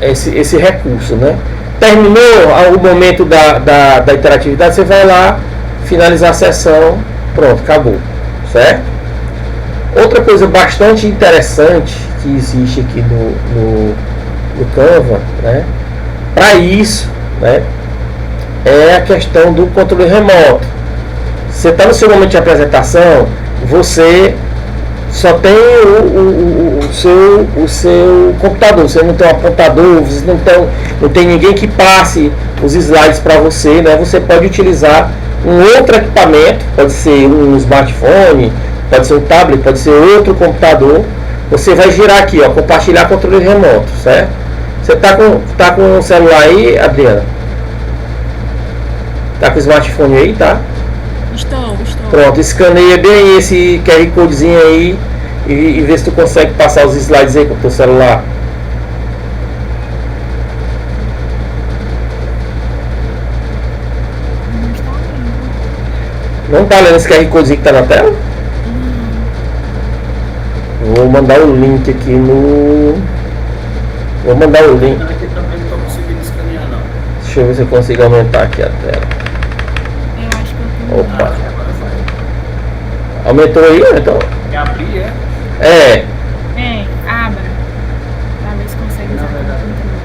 esse recurso, né? Terminou o momento da interatividade, você vai lá, finalizar a sessão, pronto, acabou, certo? Outra coisa bastante interessante que existe aqui no Canva, né? Para isso, né, é a questão do controle remoto. Você está no seu momento de apresentação, você só tem o seu computador, você não tem um apontador, você não tem ninguém que passe os slides para você, né? Você pode utilizar um outro equipamento, pode ser um smartphone, pode ser um tablet, pode ser outro computador. Você vai girar aqui, ó, compartilhar controle remoto, certo? Você tá com o celular aí, Adriana? Tá com o smartphone aí, tá? Estou. Pronto, escaneia bem esse QR Codezinho aí e vê se tu consegue passar os slides aí com o teu celular. Não tá lendo esse QR Codezinho que tá na tela? Vou mandar o link aqui no... Vou mandar o link. Aqui também não estou conseguindo escanear, não. Deixa eu ver se eu consigo aumentar aqui a tela. Eu acho que eu tenho. Opa. Agora vai. Aumentou aí, então? É abrir, é? É. Abra. Pra ver se consegue Na usar o verdade. controle.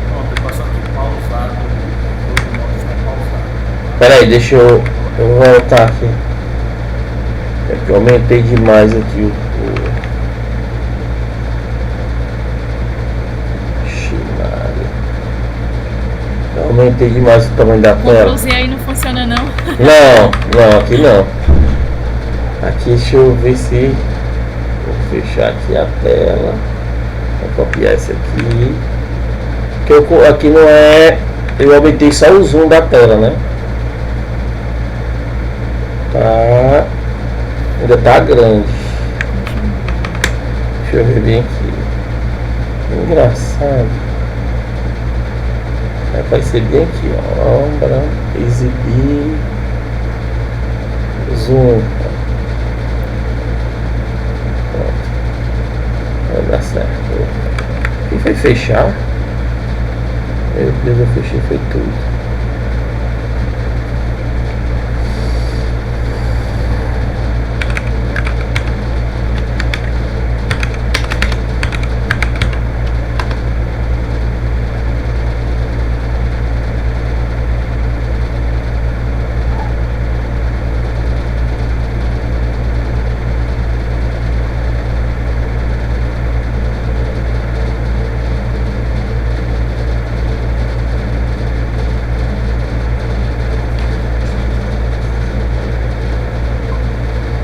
Pronto, eu passo aqui pausado. O modo está pausado. Pera aí, deixa eu voltar aqui. É que eu aumentei demais aqui o... Eu aumentei demais o tamanho da tela. Ctrl Z aí não funciona não. Não, aqui não. Aqui deixa eu ver se... Vou fechar aqui a tela. Vou copiar esse aqui. Porque aqui não é... Eu aumentei só o zoom da tela, né? Tá... Ainda tá grande. Deixa eu ver bem aqui. Engraçado. Vai aparecer bem aqui, ó. Ombra, exibir, zoom. Pronto. Vai dar certo. E foi fechar. Meu Deus, eu fechei, foi tudo.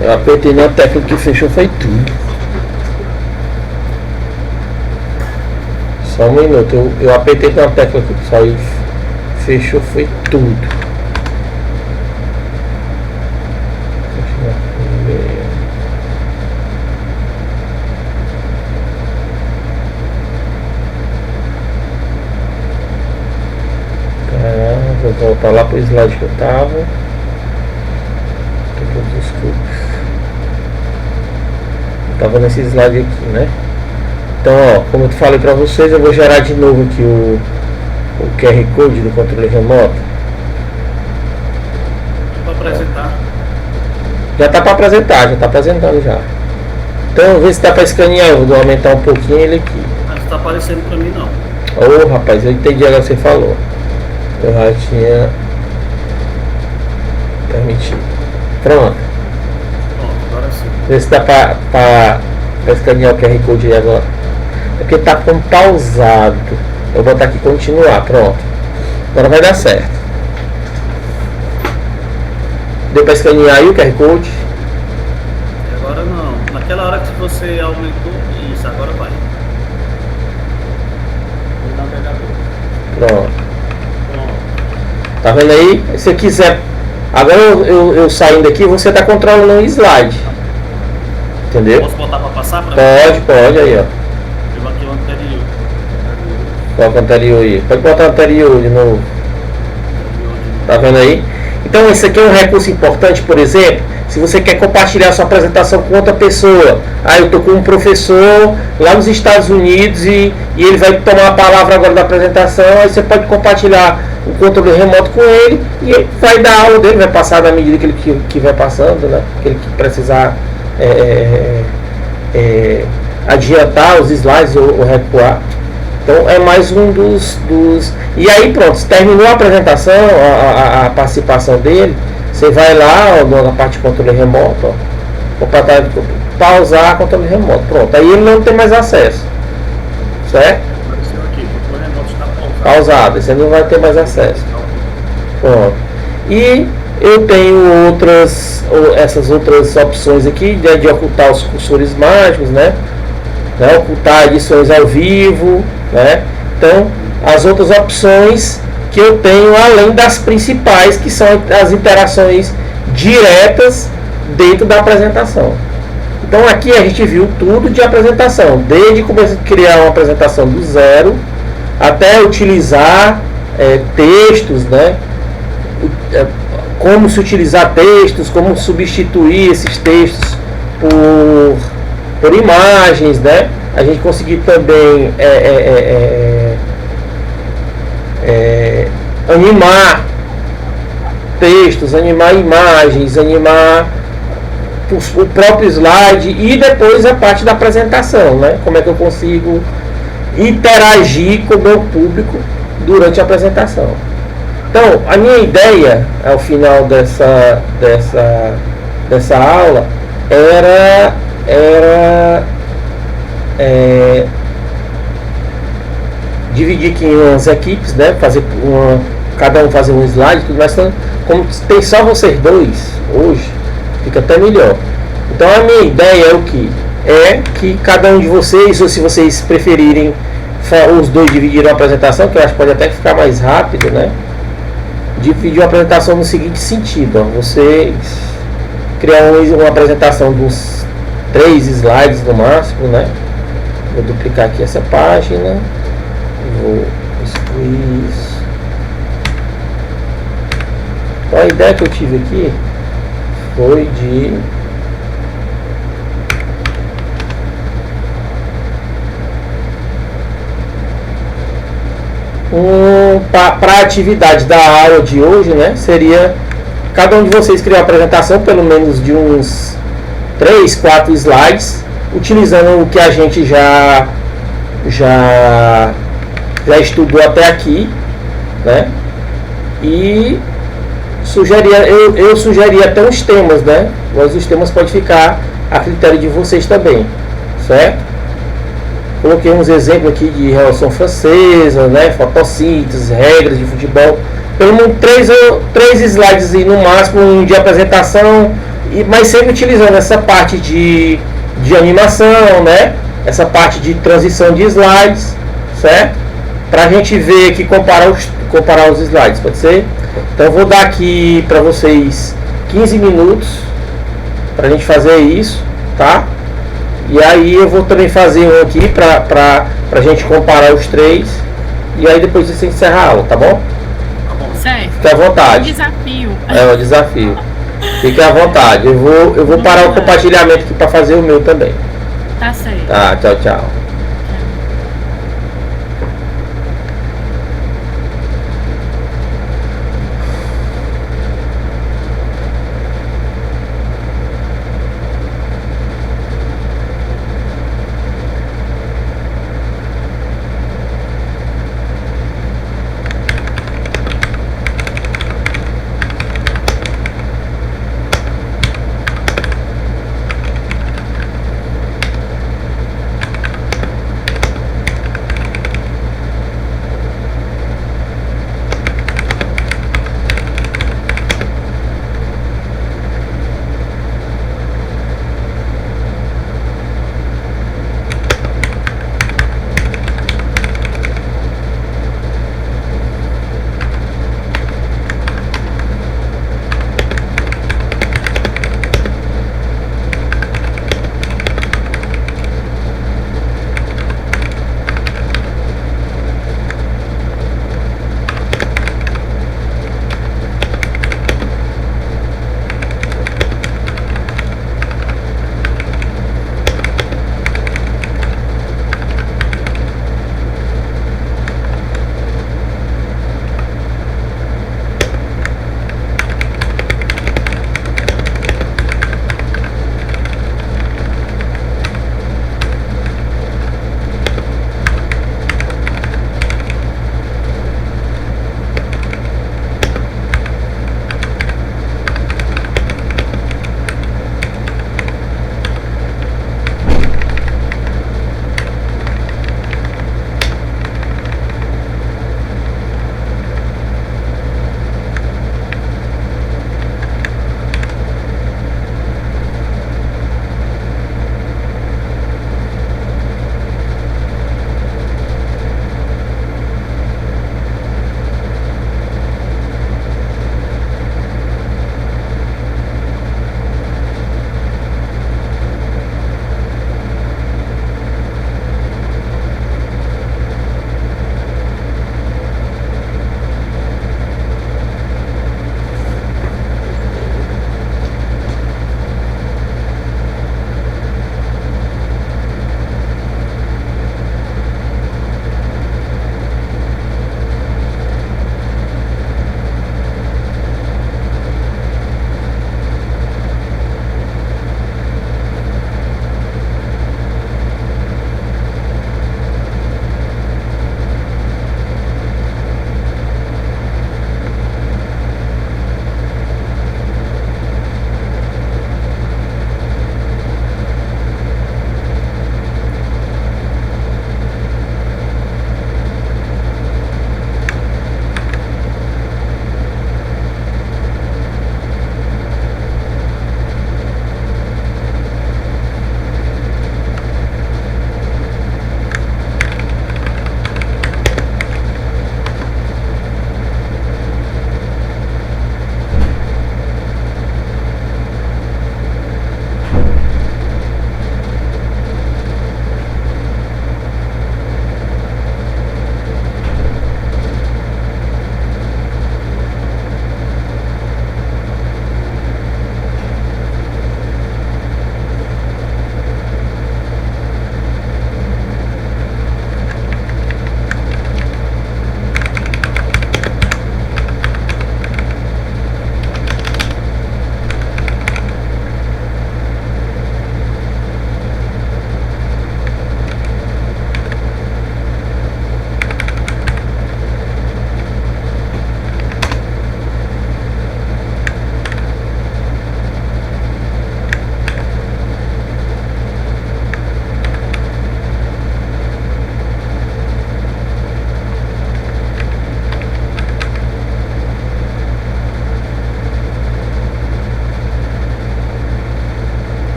Eu apertei na tecla que fechou, foi tudo. Só um minuto, eu apertei na tecla que só fechou, foi tudo. Vou voltar lá pro slide que eu tava. Desculpa. Eu tava nesse slide aqui, né? Então, ó, como eu falei pra vocês, eu vou gerar de novo aqui o QR Code do controle remoto. Para apresentar. Já tá para apresentar, já tá apresentando já. Então vê se dá para escanear, eu vou aumentar um pouquinho ele aqui. Mas não tá aparecendo pra mim não. Ô rapaz, eu entendi agora que você falou. Eu já tinha permitido. Pronto. Pronto, agora sim. Vê se dá pra escanear o QR Code aí agora. É porque tá com pausado. Eu vou botar aqui continuar, pronto. Agora vai dar certo. Deu pra escanear aí o QR Code? Agora não. Naquela hora que você aumentou, isso, agora vai. No navegador. Pronto. Pronto. Tá vendo aí? Se você quiser. Agora eu saindo aqui, você tá controlando o slide. Entendeu? Posso botar pra passar pra Pode aí, ó. Eu aqui o anterior. Coloca o anterior aí. Pode botar o anterior de novo. Tá vendo aí? Então esse aqui é um recurso importante, por exemplo, se você quer compartilhar sua apresentação com outra pessoa. Ah, eu estou com um professor lá nos Estados Unidos e ele vai tomar a palavra agora da apresentação, aí você pode compartilhar o controle remoto com ele e ele vai dar aula dele, vai passar na medida que ele que vai passando, né? Que ele precisar adiantar os slides ou recuar. Então é mais um dos. E aí pronto, terminou a apresentação, a participação dele, você vai lá ó, na parte de controle remoto, ó, pausar controle remoto. Pronto, aí ele não tem mais acesso. Certo? Apareceu aqui, o controle remoto está Pausado, você não vai ter mais acesso. Pronto. E eu tenho essas outras opções aqui de ocultar os cursores mágicos, né? Ocultar edições ao vivo, né? Então, as outras opções que eu tenho além das principais, que são as interações diretas dentro da apresentação. Então aqui a gente viu tudo de apresentação, desde começar a criar uma apresentação do zero até utilizar textos, né? Como se utilizar textos, como substituir esses textos por imagens, né? A gente conseguir também animar textos, animar imagens, animar o próprio slide e depois a parte da apresentação, né? Como é que eu consigo interagir com o meu público durante a apresentação. Então, a minha ideia ao final dessa aula era dividir aqui em umas equipes, né? Cada um fazer um slide, tudo mais. Então, como tem só vocês dois hoje, fica até melhor. Então a minha ideia é o que? É que cada um de vocês, ou se vocês preferirem, os dois dividiram a apresentação, que eu acho que pode até ficar mais rápido, né? Dividir a apresentação no seguinte sentido, ó, vocês criam uma apresentação dos 3 slides no máximo, né? Vou duplicar aqui essa página, vou excluir isso. Então a ideia que eu tive aqui foi de para a atividade da aula de hoje, né? Seria cada um de vocês criar uma apresentação pelo menos de uns 3, 4 slides, utilizando o que a gente já estudou até aqui, né? E eu sugeria até uns temas, né? Mas os temas podem ficar a critério de vocês também, certo? Coloquei uns exemplos aqui de Revolução Francesa, né? Fotossíntese, regras de futebol. Pelo menos 3 slides aí no máximo de apresentação, mas sempre utilizando essa parte de animação, né? Essa parte de transição de slides, certo? Para a gente ver aqui, comparar os slides, pode ser? Então eu vou dar aqui para vocês 15 minutos para a gente fazer isso, tá? E aí eu vou também fazer um aqui para a gente comparar os 3. E aí depois você encerra a aula, tá bom? Certo. Fique à vontade. Desafio. É o desafio. Fique à vontade. Eu vou parar o compartilhamento aqui para fazer o meu também. Tá certo. Tá, tchau, tchau.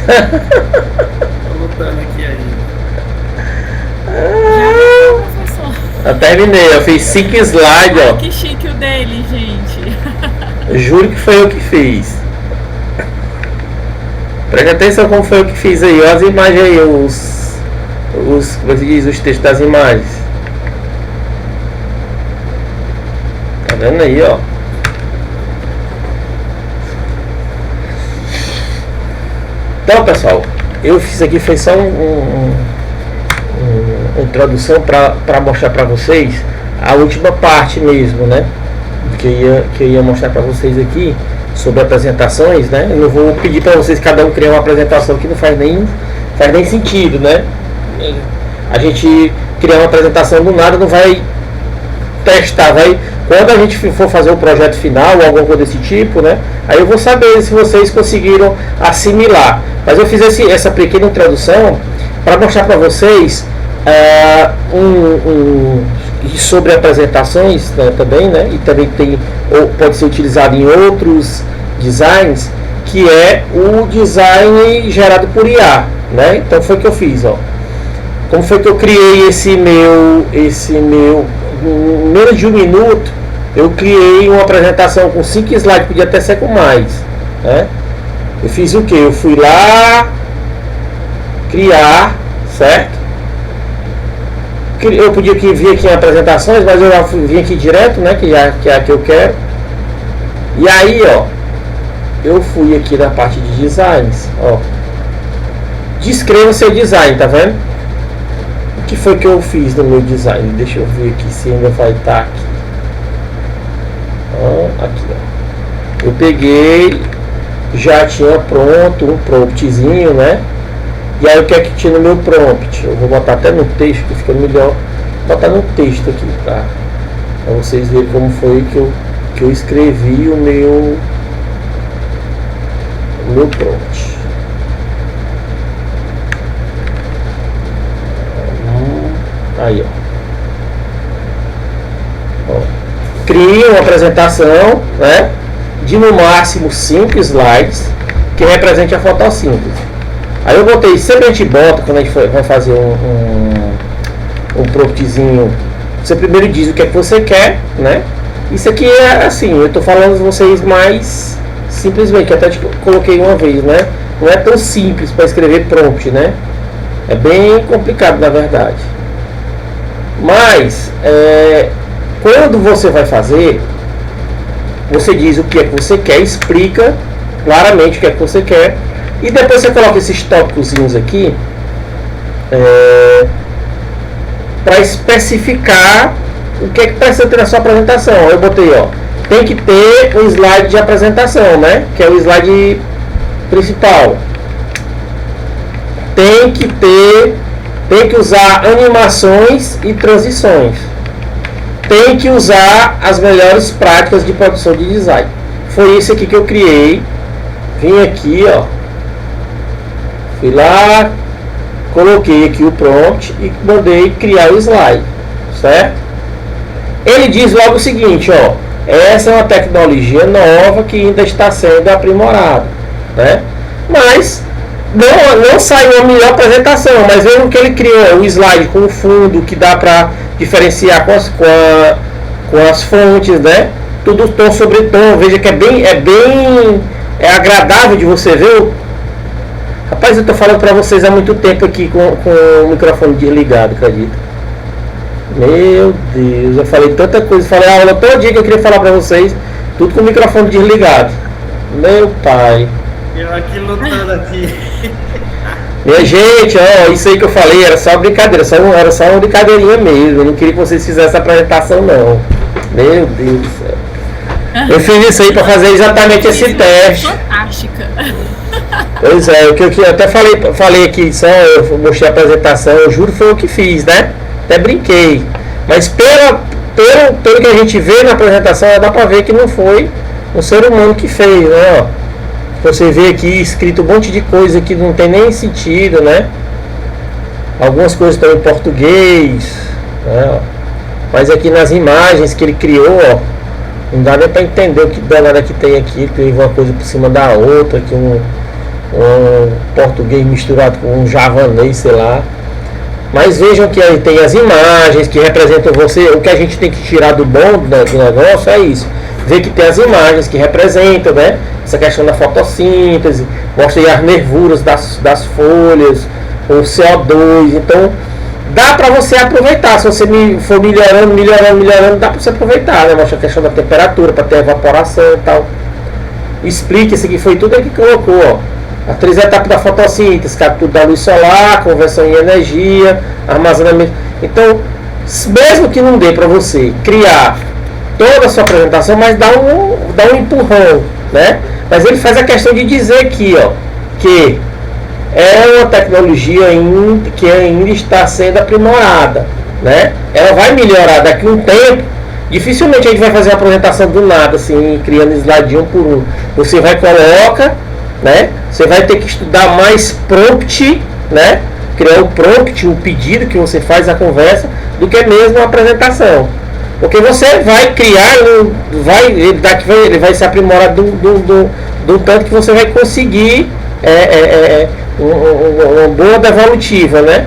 Tô lutando aqui ainda. Já, professor. Eu terminei, eu fiz 5 slides, ó. Que chique o dele, gente. Eu juro que foi eu que fiz. Preste atenção como foi eu que fiz aí, olha as imagens aí, como é que diz, os textos das imagens. Tá vendo aí, ó? Então, pessoal, eu fiz aqui, foi só uma introdução para mostrar para vocês a última parte mesmo, né? Que eu ia mostrar para vocês aqui sobre apresentações, né? Eu não vou pedir para vocês cada um criar uma apresentação que não faz nem sentido, né? A gente criar uma apresentação do nada não vai testar, quando a gente for fazer o projeto final ou alguma coisa desse tipo, né? Aí eu vou saber se vocês conseguiram assimilar. Mas eu fiz essa pequena introdução para mostrar para vocês sobre apresentações, né, também, né? E também pode ser utilizado em outros designs, que é o design gerado por IA, né? Então foi o que eu fiz, ó. Como foi que eu criei esse meu em menos de 1 minuto eu criei uma apresentação com 5 slides, podia até ser com mais, né? Eu fiz o que? Eu fui lá criar, certo? Eu podia vir aqui em apresentações, mas eu já vim aqui direto, né? Que é a que eu quero. E aí, ó, eu fui aqui na parte de designs, ó. Descreva seu design, tá vendo? O que foi que eu fiz no meu design? Deixa eu ver aqui se ainda vai estar aqui. Aqui, ó. Eu peguei, já tinha pronto um promptzinho, né? E aí o que é que tinha no meu prompt? Eu vou botar até no texto, que fica melhor botar no texto aqui, tá? Pra vocês verem como foi que eu escrevi o meu prompt. Aí, ó. Crie uma apresentação, né, de no máximo 5 slides que represente a fotossíntese. Aí eu botei, sempre a gente bota, quando a gente vai fazer um promptzinho, você primeiro diz o que é que você quer, né? Isso aqui é assim, eu tô falando de vocês mais simplesmente, até te coloquei uma vez, né? Não é tão simples para escrever prompt, né? É bem complicado, na verdade. Mas quando você vai fazer, você diz o que é que você quer, explica claramente o que é que você quer, e depois você coloca esses tópicozinhos aqui para especificar o que é que precisa ter na sua apresentação. Eu botei, ó, tem que ter um slide de apresentação, né? Que é o slide principal. Tem que usar animações e transições. Tem que usar as melhores práticas de produção de design. Foi isso aqui que eu criei. Vim aqui, ó. Fui lá, coloquei aqui o prompt e mandei criar o slide, certo? Ele diz logo o seguinte, ó. Essa é uma tecnologia nova que ainda está sendo aprimorada, né? Mas não saiu a melhor apresentação, mas veja que ele criou o slide com o fundo que dá para diferenciar com as fontes, né? Tudo tom sobre tom. Veja que é agradável de você ver. Rapaz, eu tô falando para vocês há muito tempo aqui com o microfone desligado, acredita? Meu Deus, eu falei tanta coisa, falei a aula todo dia que eu queria falar para vocês, tudo com o microfone desligado. Meu pai. Eu aqui lutando aqui. Minha gente, ó, isso aí que eu falei era só brincadeira, era só uma brincadeirinha mesmo. Eu não queria que vocês fizessem essa apresentação, não. Meu Deus do céu. Eu fiz isso aí para fazer exatamente esse teste. Fantástica. Pois é, o que eu até falei aqui, só eu mostrei a apresentação, eu juro que foi eu que fiz, né? Até brinquei. Mas pelo que a gente vê na apresentação, dá para ver que não foi um ser humano que fez, né? Ó. Você vê aqui escrito um monte de coisa que não tem nem sentido, né? Algumas coisas estão em português, né? Mas aqui nas imagens que ele criou, ó, não dá nem para entender o que danada que tem aqui. Tem uma coisa por cima da outra, aqui um português misturado com um javanês, sei lá. Mas vejam que aí tem as imagens que representam você. O que a gente tem que tirar do bom do negócio é isso. Ver que tem as imagens que representam, né? Essa questão da fotossíntese, mostra aí as nervuras das folhas, o CO2. Então, dá para você aproveitar. Se você for melhorando, dá para você aproveitar, né? Mostra a questão da temperatura, para ter evaporação e tal. Explica, isso aqui foi tudo aí que colocou, ó. As 3 etapas da fotossíntese, captura da luz solar, conversão em energia, armazenamento. Então, mesmo que não dê para você criar toda a sua apresentação, mas dá um empurrão, né? Mas ele faz a questão de dizer aqui, ó, que é uma tecnologia que ainda está sendo aprimorada, né? Ela vai melhorar daqui a um tempo. Dificilmente a gente vai fazer uma apresentação do nada, assim, criando slide um por um. Você vai coloca, né? Você vai ter que estudar mais prompt, né? Criar o prompt, o pedido que você faz a conversa, do que mesmo a apresentação. Porque você vai criar, ele vai se aprimorar do tanto que você vai conseguir uma boa devolutiva, né?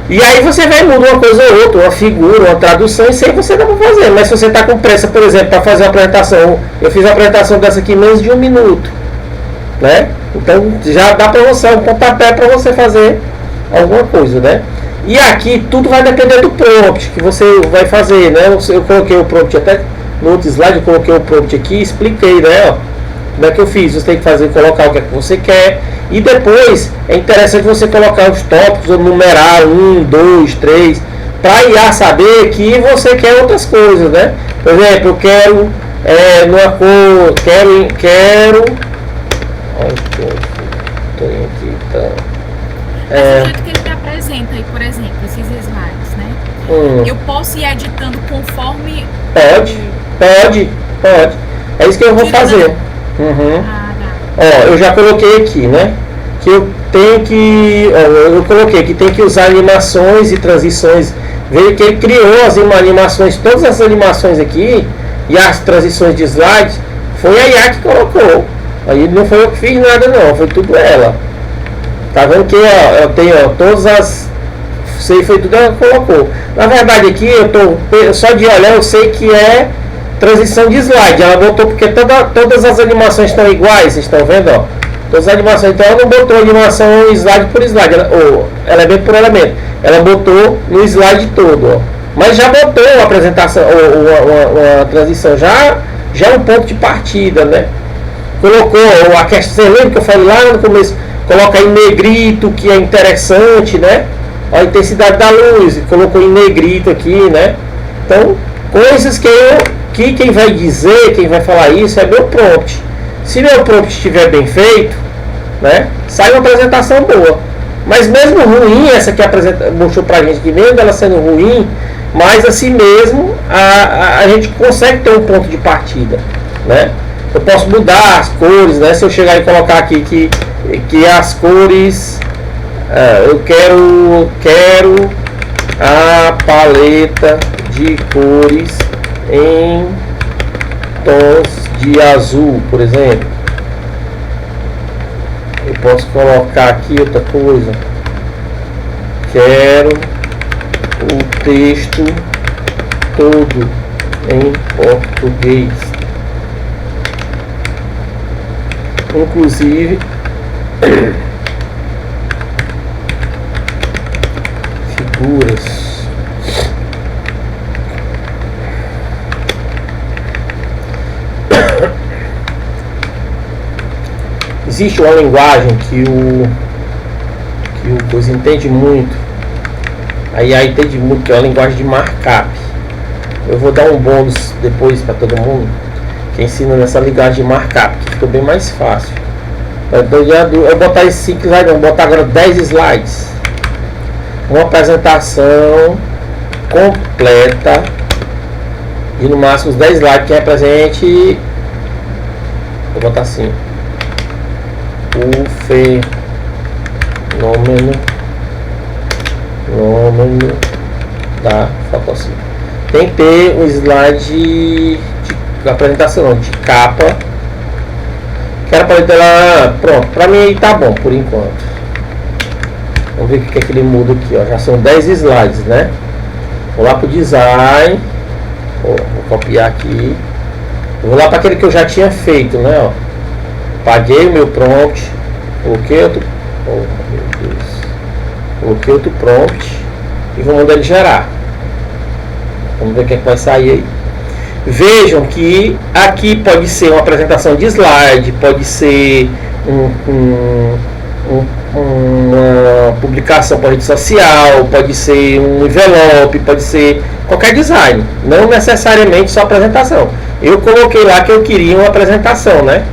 E aí você vai mudar uma coisa ou outra, uma figura, uma tradução, isso aí você dá para fazer. Mas se você está com pressa, por exemplo, para fazer uma apresentação, eu fiz a apresentação dessa aqui em menos de 1 minuto, né? Então já dá para você um pontapé para você fazer alguma coisa, né? E aqui tudo vai depender do prompt que você vai fazer, né? Eu coloquei o prompt até no outro slide, eu coloquei o prompt aqui, expliquei, né? Ó, como é que eu fiz? Você tem que colocar o que é que você quer. E depois é interessante você colocar os tópicos, ou numerar 1, 2, 3, para IA saber que você quer outras coisas, né? Por exemplo, eu quero numa cor, quero. Ai, tô aqui, tá. Do jeito que ele apresenta aí, por exemplo, esses slides, né? Eu posso ir editando conforme. Pode. É isso que eu vou fazer. Ó, eu já coloquei aqui, né? Que eu tenho que. Eu coloquei que tem que usar animações e transições. Veja que ele criou as animações, todas as animações aqui e as transições de slides, foi a IA que colocou. Aí não foi eu que fiz nada, não, foi tudo ela. Tá vendo que eu tenho todas as. Sei, foi tudo ela que colocou. Na verdade, aqui eu tô só de olhar, eu sei que é transição de slide. Ela botou porque todas as animações estão iguais, vocês estão vendo, ó. Todas as animações, então ela não botou animação slide por slide, elemento por elemento. Ela botou no slide todo, ó. Mas já botou uma apresentação, uma transição, já é um ponto de partida, né? Colocou a questão, você lembra que eu falei lá no começo? Coloca em negrito, que é interessante, né? A intensidade da luz, colocou em negrito aqui, né? Então, coisas que quem vai dizer, quem vai falar isso é meu prompt. Se meu prompt estiver bem feito, né? Sai uma apresentação boa. Mas mesmo ruim, essa que mostrou pra gente que mesmo ela sendo ruim, mas assim mesmo a gente consegue ter um ponto de partida, né? Eu posso mudar as cores, né? Se eu chegar e colocar aqui que as cores, eu quero a paleta de cores em tons de azul, por exemplo. Eu posso colocar aqui outra coisa. Quero o texto todo em português, inclusive figuras. Existe uma linguagem que o coisa entende muito, aí entende muito, que é uma linguagem de markup. Eu vou dar um bônus depois para todo mundo que ensina nessa linguagem de markup, que ficou bem mais fácil. Eu botar esses 5 slides, vou botar agora 10 slides, uma apresentação completa e no máximo os 10 slides que represente, vou botar assim, o fenômeno da fotossíntese. Tem que ter um slide de apresentação, de capa, Que era para ela. Pronto, para mim aí tá bom por enquanto. Vamos ver o que é que ele muda aqui, ó. Já são 10 slides, né? Vou lá pro design. Vou copiar aqui. Vou lá para aquele que eu já tinha feito, né? Ó. Paguei o meu prompt. Coloquei outro. Oh, meu Deus. Coloquei outro prompt. E vou mandar ele gerar. Vamos ver o que é que vai sair aí. Vejam que aqui pode ser uma apresentação de slide, pode ser uma publicação para rede social, pode ser um envelope, pode ser qualquer design, não necessariamente só apresentação. Eu coloquei lá que eu queria uma apresentação, né?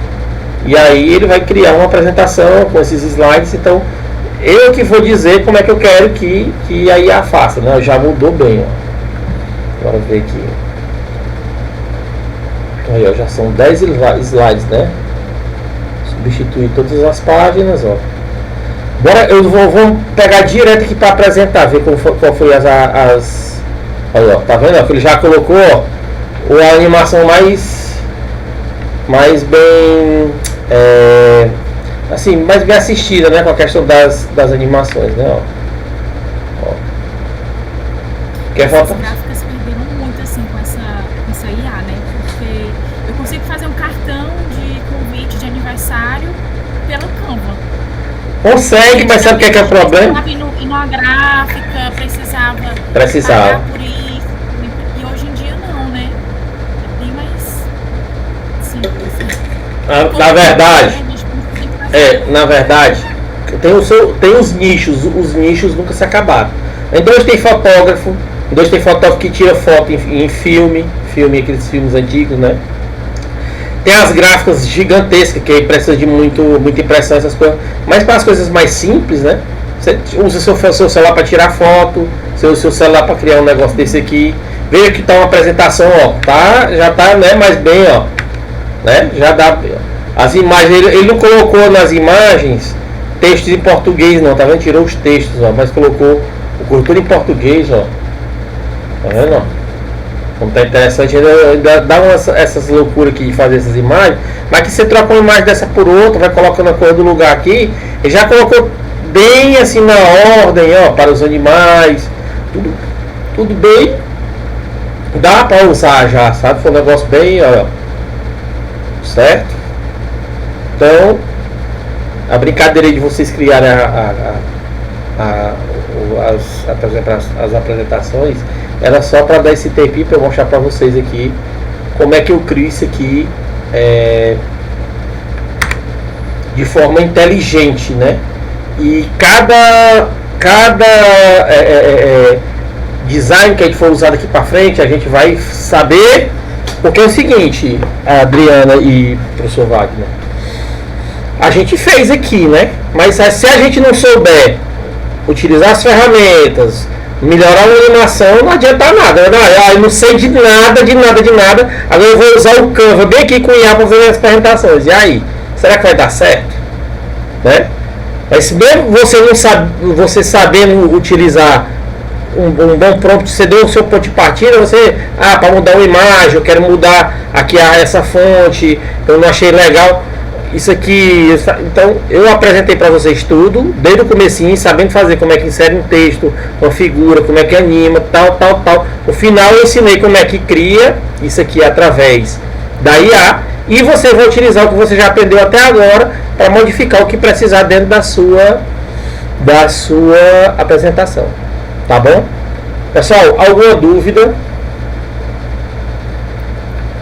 E aí ele vai criar uma apresentação com esses slides, então eu que vou dizer como é que eu quero que aí a faça, né? Já mudou bem, ó. Agora ver aqui. Aí, ó, já são 10 slides, né? Substituir todas as páginas, ó. Bora, eu vou pegar direto aqui para apresentar, ver qual foi as aí, ó, tá vendo? Ó, ele já colocou, ó, a animação mais bem assim, mais bem assistida, né, com a questão das animações, né, ó. Quer foto? As gráficas perderam muito assim com essa IA, né? Porque eu consigo fazer um cartão de convite de aniversário pela Canva. Consegue, mas sabe o que é o problema? Ir numa gráfica, precisava pagar por isso, e hoje em dia não, né? É bem mais simples. Na verdade, tem os nichos nunca se acabaram. Em dois tem fotógrafo, que tira foto em filme, aqueles filmes antigos, né? Tem as gráficas gigantescas, que precisa de muita impressão, essas coisas. Mas para as coisas mais simples, né? Você usa seu celular para tirar foto, seu celular para criar um negócio desse aqui. Veja que tá uma apresentação, ó, já tá, né, mais bem, ó, né? Já dá as imagens. Ele não colocou nas imagens textos em português, não, tá vendo? Tirou os textos, ó, mas colocou tudo em português, ó. Tá vendo, ó? Como tá interessante, ainda dá essas loucuras aqui de fazer essas imagens, mas que você troca uma imagem dessa por outra, vai colocando a cor do lugar aqui, e já colocou bem assim na ordem, ó, para os animais, tudo bem, dá para usar já, sabe? Foi um negócio bem, ó, certo? Então, a brincadeira de vocês criarem as apresentações era só para dar esse tempinho para eu mostrar para vocês aqui como é que eu crio isso aqui de forma inteligente, né? E cada design que a gente for usar daqui para frente, a gente vai saber, porque é o seguinte, a Adriana e o professor Wagner, a gente fez aqui, né? Mas se a gente não souber utilizar as ferramentas, melhorar a animação, não adianta nada. Eu não sei de nada. Agora eu vou usar o Canva bem aqui com o IA para fazer as apresentações. E aí? Será que vai dar certo? Né? Mas mesmo você sabendo utilizar um bom prompt, você deu o seu ponto de partida, para mudar uma imagem, eu quero mudar aqui essa fonte, eu não achei legal. Isso aqui, então eu apresentei para vocês tudo, desde o comecinho, sabendo fazer como é que insere um texto, uma figura, como é que anima, tal. No final eu ensinei como é que cria isso aqui através da IA, e você vai utilizar o que você já aprendeu até agora para modificar o que precisar dentro da sua apresentação, tá bom? Pessoal, alguma dúvida?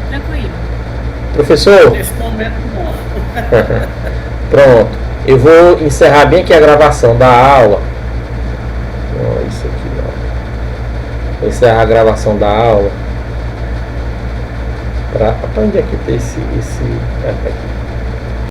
Tranquilo. Professor? Nesse momento não. Pronto, eu vou encerrar bem aqui a gravação da aula. Isso aqui não. Vou encerrar a gravação da aula. Para onde é que tem esse aqui?